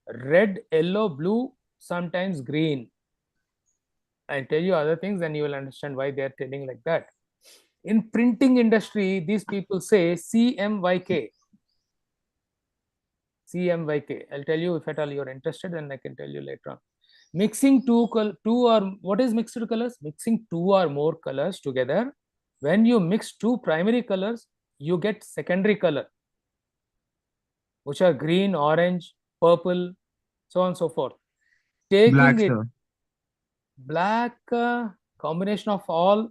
red, yellow, blue, sometimes green. I'll tell you other things, then you will understand why they are telling like that. In printing industry, these people say CMYK. CMYK. I'll tell you if at all you're interested, then I can tell you later on. Mixing two or what is mixed colors? Mixing two or more colors together. When you mix two primary colors, you get secondary color, which are green, orange, purple, so on and so forth. Taking black, it sir. black, combination of all,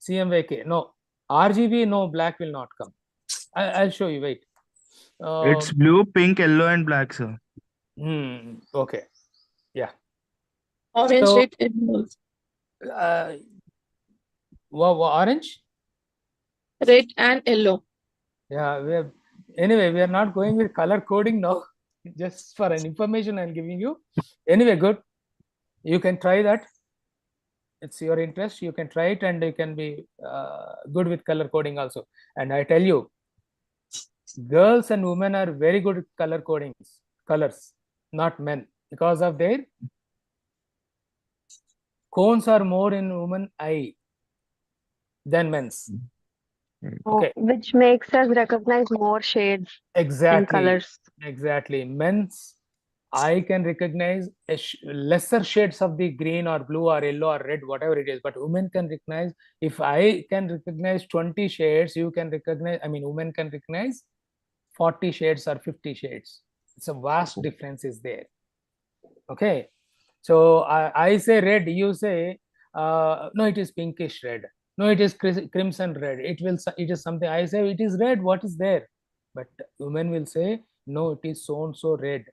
CMYK. No, RGB, no, black will not come. I'll show you. Wait. It's blue, pink, yellow, and black, sir. Okay. Yeah. Orange, So, red, and blue. Orange? Red and yellow. Yeah. Anyway, we are not going with color coding now. Just for an information I'm giving you. Anyway, good. You can try that. It's your interest. You can try it, and you can be good with color coding also. And I tell you, girls and women are very good at color codings, colors, not men, because of their cones are more in woman eye than men's. Okay. Which makes us recognize more shades and Exactly. colors. Exactly. Men's eye can recognize lesser shades of the green or blue or yellow or red, whatever it is. But women can recognize, if I can recognize 20 shades, you can recognize, women can recognize 40 shades or 50 shades. It's a vast difference is there. Okay. So I say red, you say, no, it is pinkish red. No, it is crimson red. It is something. I say it is red. What is there? But women will say, no, it is so and so red,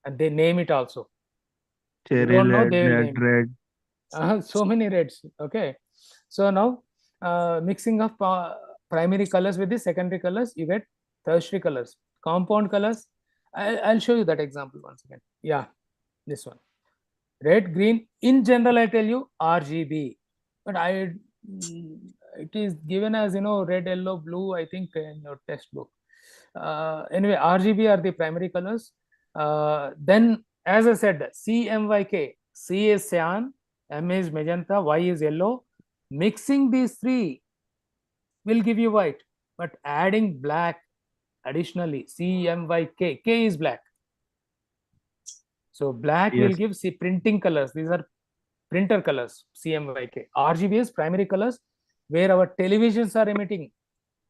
and they name it also. You Cherry don't know, red, they will red, name it. red. So many reds. Okay. So now mixing of primary colors with the secondary colors, you get tertiary colors, compound colors. I'll show you that example once again. Yeah, this one. Red, green. In general, I tell you RGB, but it is given as red, yellow, blue, I think, in your textbook. Anyway, RGB are the primary colors. Then, as I said, CMYK. C is cyan, M is magenta, Y is yellow. Mixing these three will give you white, but adding black additionally, CMYK, K is black. So black will Yes. give, see, printing colors. These are printer colors, CMYK. RGB is primary colors, where our televisions are emitting,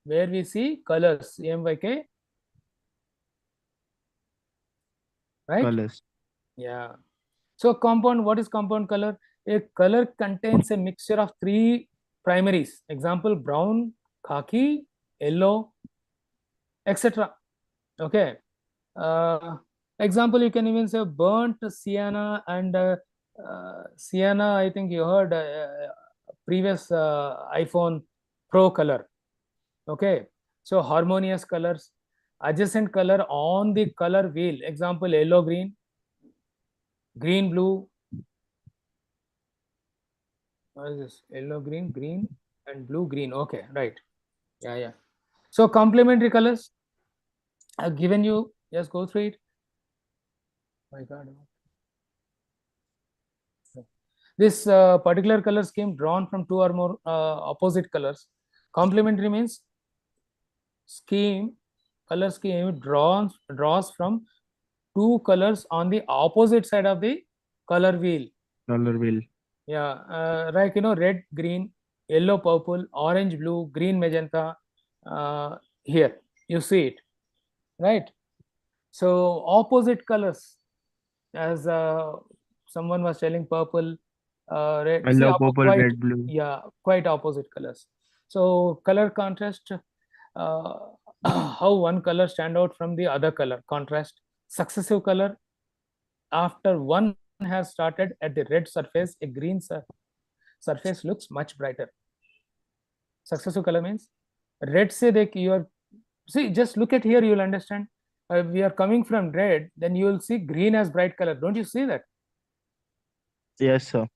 where we see colors, CMYK, right? Colors. Yeah. So compound, what is compound color? A color contains a mixture of three primaries. Example, brown, khaki, yellow, etc. Okay. Example, you can even say burnt sienna and sienna. I think you heard previous iPhone Pro color. Okay. So harmonious colors, adjacent color on the color wheel. Example, yellow, green, green, blue. What is this? Yellow, green, green, and blue, green. Okay, right. Yeah, yeah. So complementary colors. I've given you. Just go through it. My God. This particular color scheme drawn from two or more opposite colors. Complementary means color scheme draws from two colors on the opposite side of the color wheel. Color wheel. Yeah, like red, green, yellow, purple, orange, blue, green, magenta. Here you see it, right? So opposite colors, as someone was telling, purple, red. See, Yellow, purple, quite, red, blue. yeah, quite opposite colors. So color contrast, how one color stand out from the other color. Contrast, successive color. After one has started at the red surface, a green surface looks much brighter. Successive color means red. Say that you are, see, just look at here, you will understand. We are coming from red, then you will see green as bright color. Don't you see that Yes, sir.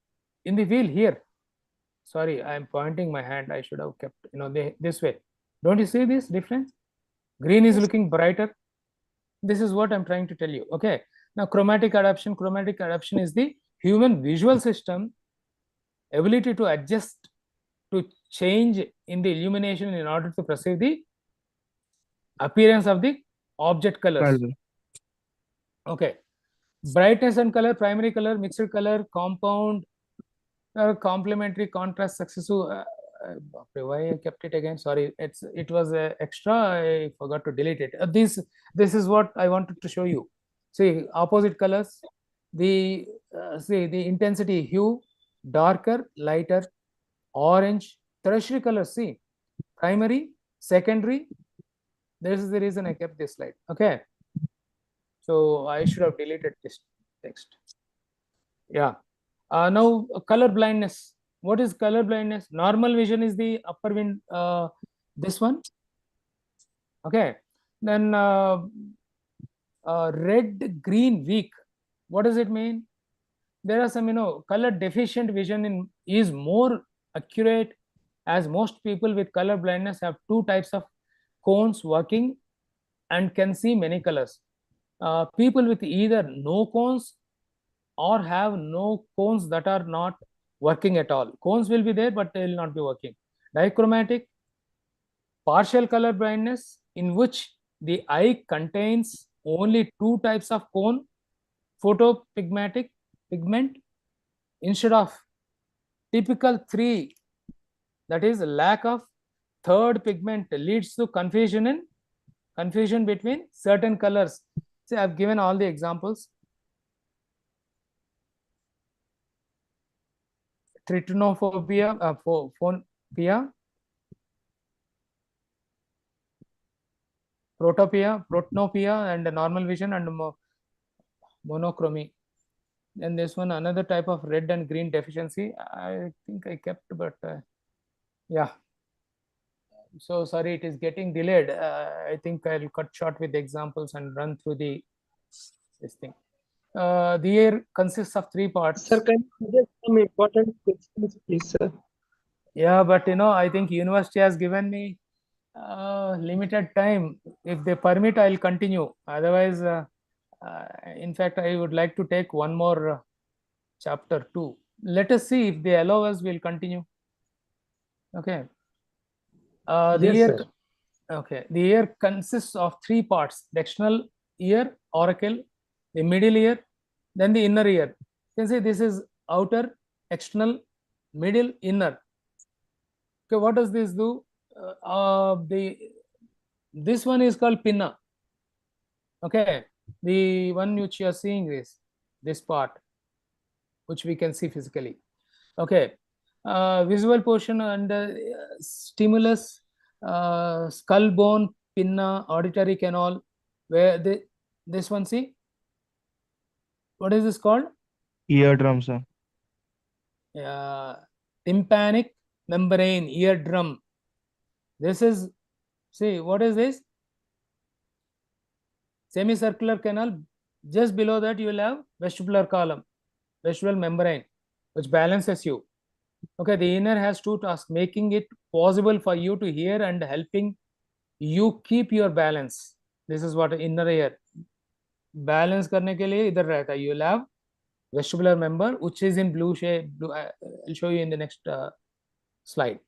in the wheel here? Sorry, I am pointing my hand. I should have kept this way. Don't you see this difference? Green is looking brighter. This is what I'm trying to tell you. Okay. Now chromatic adaptation. Chromatic adaptation is the human visual system ability to adjust, to change in the illumination in order to perceive the appearance of the object colors. Color. Okay. Brightness and color, primary color, mixed color, compound, complementary, contrast, successive. Why I kept it again? Sorry, it was extra. I forgot to delete it. This is what I wanted to show you. See, opposite colors. The see the intensity, hue, darker, lighter, orange, tertiary color. See, primary, secondary. This is the reason I kept this slide. Okay. So I should have deleted this text. Yeah. Now color blindness. What is color blindness? Normal vision is the upper wind. This one. Okay. Then red, green, weak. What does it mean? There are some color deficient vision is more accurate, as most people with color blindness have two types of cones working and can see many colors. People with either no cones or have no cones that are not working at all. Cones will be there, but they will not be working. Dichromatic, partial color blindness, in which the eye contains only two types of cone, photopigmatic pigment, instead of typical three, that is lack of third pigment leads to confusion between certain colors. See, I've given all the examples. Tritinophobia, phobia, protopia, and normal vision, and monochromy. And this one, another type of red and green deficiency. I think I kept, but yeah. So sorry, it is getting delayed. I think I'll cut short with the examples and run through this thing. The ear consists of three parts. Sir, can you suggest some important questions, please, sir? Yeah, but I think university has given me limited time. If they permit, I'll continue. Otherwise, in fact, I would like to take one more chapter 2. Let us see if they allow us. We'll continue. Okay. The Yes, ear. sir. Okay. The ear consists of three parts: the external ear, auricle, the middle ear, Then the inner ear. You can see this is outer, external, middle, inner. Okay, what does this do? This one is called pinna. Okay, the one which you are seeing this part, which we can see physically. Okay, visual portion under stimulus, skull bone, pinna, auditory canal. Where this one, see, what is this called? Eardrum, sir. Tympanic membrane, eardrum. This is, see, what is this? Semicircular canal. Just below that you will have vestibular column, vestibular membrane, which balances you. Okay, the inner has two tasks: making it possible for you to hear and helping you keep your balance. This is what inner ear. Balance करने के लिए इधर रहता है. You will have vestibular member, which is in blue shade. I'll show you in the next slide.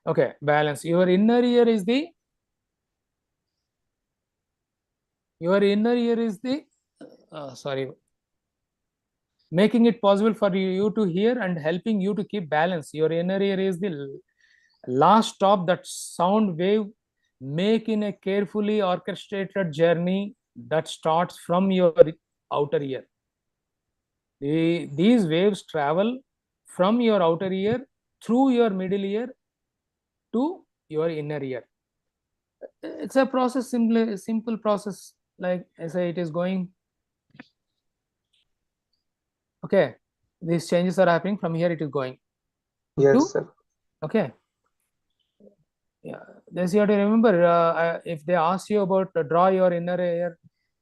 Okay, balance. Your inner ear is the sorry, making it possible for you to hear and helping you to keep balance. Your inner ear is the last stop that sound wave make in a carefully orchestrated journey that starts from your outer ear. These waves travel from your outer ear through your middle ear to your inner ear. It's a process, simple process, like I say, it is going. Okay, these changes are happening from here, it is going. Yes, sir. Okay. Yeah, this you have to remember. If they ask you about draw your inner ear,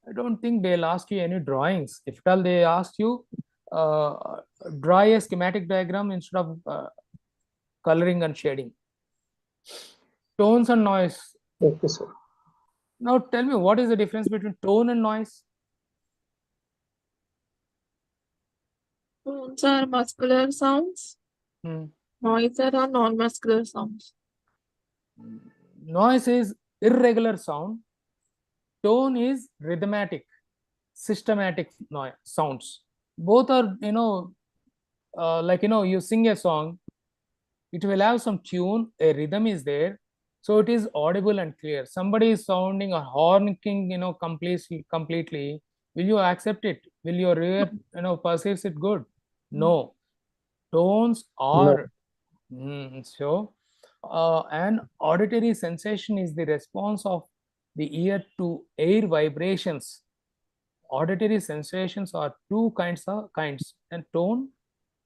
I don't think they'll ask you any drawings. If at all they ask you, draw a schematic diagram instead of coloring and shading. Tones and noise. Okay, sir. Now tell me, what is the difference between tone and noise? Tones are muscular sounds. Noise are non-muscular sounds. Noise is irregular sound. Tone is rhythmatic, systematic noise sounds. Both are, like, you sing a song, it will have some tune, a rhythm is there, so it is audible and clear. Somebody is sounding or honking, completely. Will you accept it? Will your ear, perceives it good? No. Tones are so. An auditory sensation is the response of the ear to air vibrations. Auditory sensations are two kinds, and tone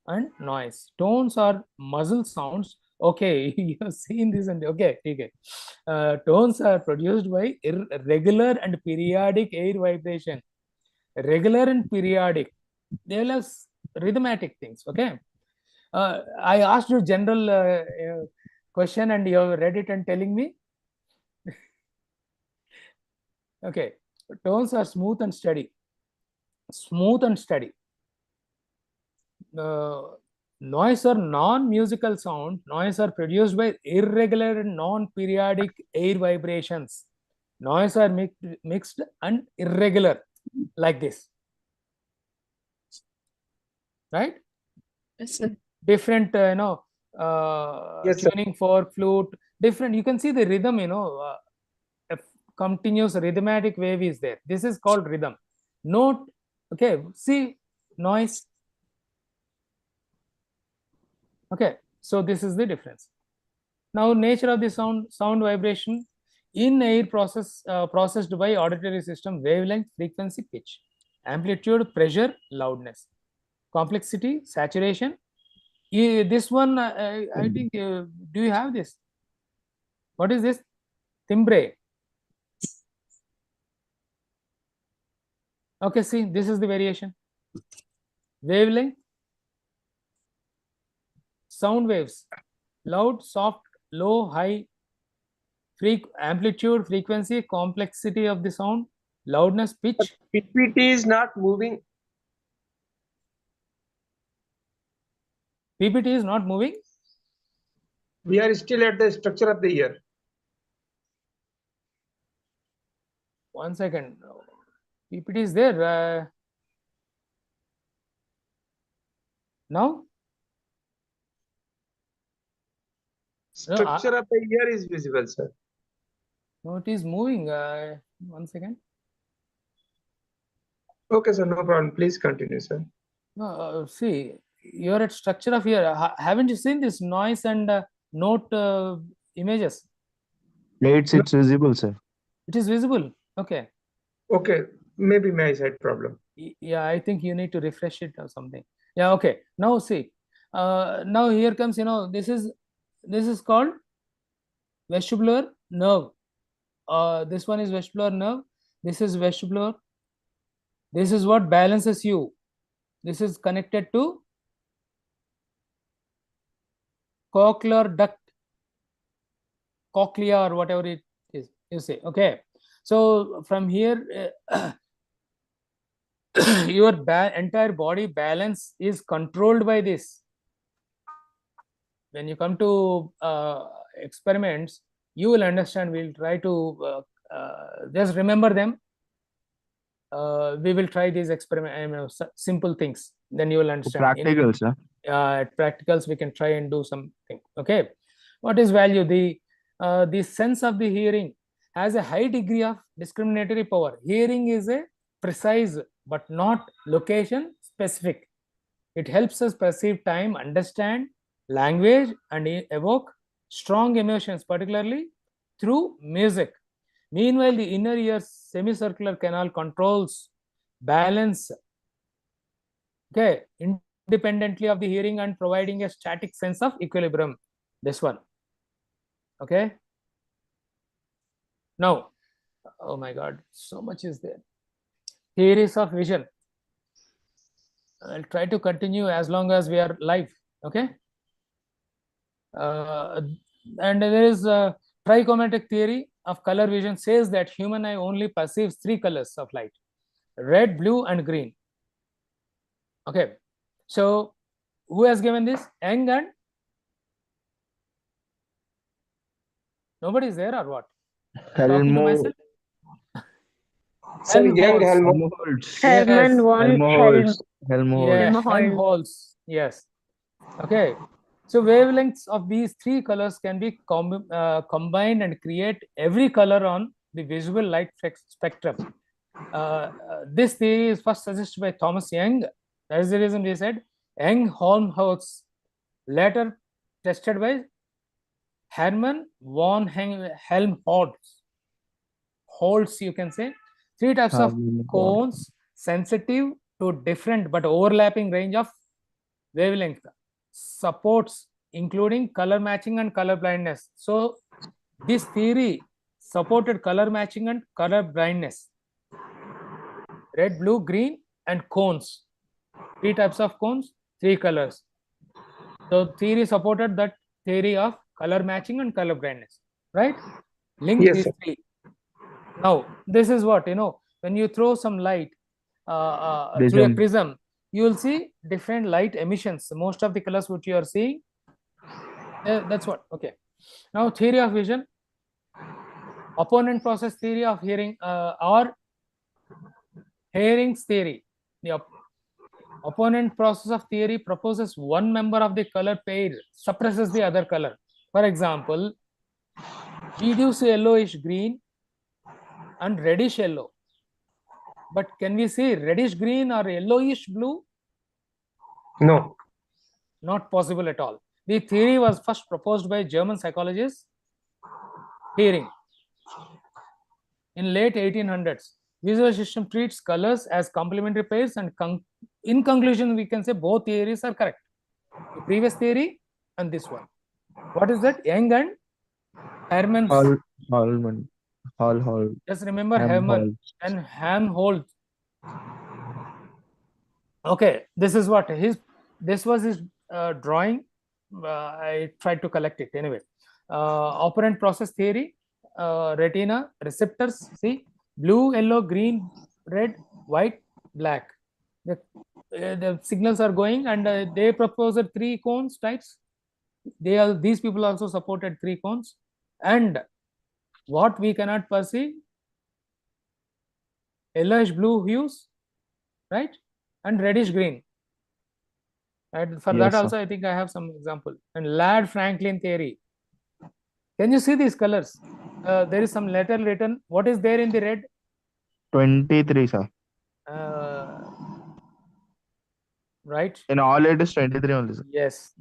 and noise. Tones are muzzle sounds. Okay, you have seen this, and okay. Tones are produced by irregular and periodic air vibration. Regular and periodic, they will have rhythmatic things. Okay, I asked you general question and you have read it and telling me. Okay, tones are smooth and steady. Smooth and steady. Noise or non-musical sound. Noise are produced by irregular and non-periodic air vibrations. Noise are mixed and irregular, like this. Right? Yes, sir. Different, Yes, sir. tuning for flute. Different. You can see the rhythm. A continuous rhythmatic wave is there. This is called rhythm. Note. Okay. See, noise. Okay, so this is the difference. Now, nature of the sound vibration in air processed by auditory system: wavelength, frequency, pitch, amplitude, pressure, loudness, complexity, saturation. This one, I think, do you have this? What is this? Timbre. Okay, see, this is the variation. Wavelength, sound waves, loud, soft, low, high, amplitude, frequency, complexity of the sound, loudness, pitch. PPT is not moving. PPT is not moving. We are still at the structure of the ear. 1 second. PPT is there. Now? Structure of the ear is visible, sir. No, it is moving. One second. Okay, sir, no problem. Please continue, sir. No, see, you're at structure of ear. Haven't you seen this noise and note images? It's visible, sir. It is visible. Okay. Okay, maybe my side problem. Yeah, I think you need to refresh it or something. Yeah, okay. Now see, now here comes, this is called vestibular nerve. This one is vestibular nerve. This is vestibular. This is what balances you. This is connected to cochlear duct, cochlea or whatever it is, you say. Okay. So from here, your entire body balance is controlled by this. When you come to experiments, you will understand. We'll try to just remember them. We will try these experiments, simple things. Then you will understand. Practical, sir. At practicals, we can try and do something. Okay. What is value? The sense of the hearing has a high degree of discriminatory power. Hearing is a precise but not location specific. It helps us perceive time, understand language, and evoke strong emotions, particularly through music. Meanwhile, the inner ear semicircular canal controls balance, okay, independently of the hearing and providing a static sense of equilibrium. This one. Okay. Now, oh my God, so much is there. Theories of vision. I'll try to continue as long as we are live. Okay. And there is a trichromatic theory of color vision says that human eye only perceives 3 colors of light: red, blue, and green. Okay. So who has given this? Young and nobody is there or what? Talking to myself? Sir, young Helmholtz. Herman von Helmholtz. Helmholtz. Yeah, Helmholtz. Helmholtz. Yes. Okay. So wavelengths of these 3 colors can be combined and create every color on the visible light spectrum. This theory is first suggested by Thomas Young. That is the reason we said Young, Helmholtz, later tested by Hermann von Helmholtz. Holtz, you can say. 3 types of cones sensitive to different but overlapping range of wavelength. Supports including color matching and color blindness. So this theory supported color matching and color blindness. Red, blue, green, and cones. 3 types of cones, 3 colors. So theory supported that theory of color matching and color blindness, right? Link Yes, these sir. 3. Now this is what, when you throw some light through a prism, you will see different light emissions. Most of the colors which you are seeing, that's what. Okay. Now theory of vision, opponent process theory of hearing, or Hering's theory. The opponent process of theory proposes one member of the color pair suppresses the other color. For example, we do see yellowish green and reddish yellow. But can we see reddish green or yellowish blue? No. Not possible at all. The theory was first proposed by German psychologist Hering in late 1800s. Visual system treats colors as complementary pairs, and in conclusion, we can say both theories are correct. The previous theory and this one. What is that? Young and Herman's. Just remember Herman and Helmholtz. Okay, this is what this was his drawing. I tried to collect it anyway. Operant process theory, retina, receptors, see, blue, yellow, green, red, white, black. The signals are going, and they proposed 3 cones types. These people also supported 3 cones, and what we cannot perceive, yellowish blue hues, right, and reddish green. And for Yes, that sir. also, I think I have some example. And Ladd-Franklin theory. Can you see these colors? There is some letter written. What is there in the red? 23, sir. Right? In all, it is 23 only, sir. Yes.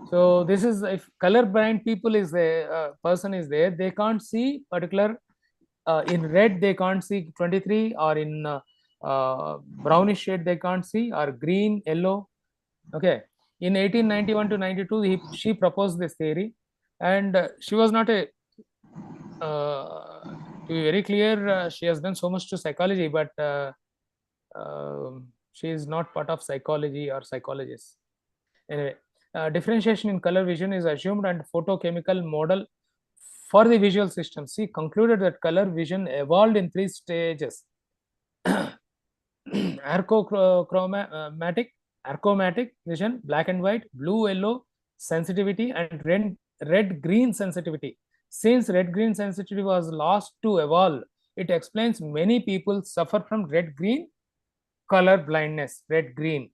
So this is, if colorblind people is there, person is there, they can't see particular, in red they can't see 23, or in brownish shade they can't see, or green, yellow. Okay. In 1891 to 92, she proposed this theory, and she was not a, to be very clear, she has done so much to psychology, but she is not part of psychology or psychologists. Anyway, differentiation in color vision is assumed and photochemical model for the visual system. She concluded that color vision evolved in 3 stages: achromatic vision, black and white, blue yellow sensitivity, and red green sensitivity. Since red green sensitivity was lost to evolve, it explains many people suffer from red green color blindness. Red green,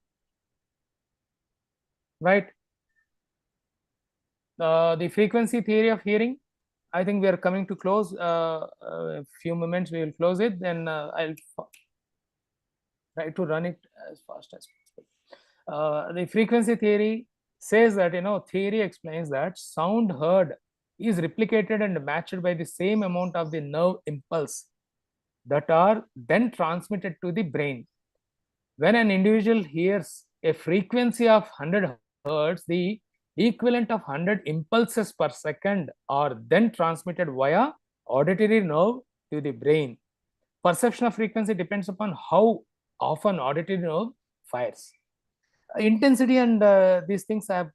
right? The frequency theory of hearing. I think we are coming to close. A few moments we will close it. Then I'll try to run it as fast as possible. The frequency theory says that, theory explains that sound heard is replicated and matched by the same amount of the nerve impulse that are then transmitted to the brain. When an individual hears a frequency of 100 hertz, the equivalent of 100 impulses per second are then transmitted via auditory nerve to the brain. Perception of frequency depends upon how often auditory nerve fires. Intensity and these things have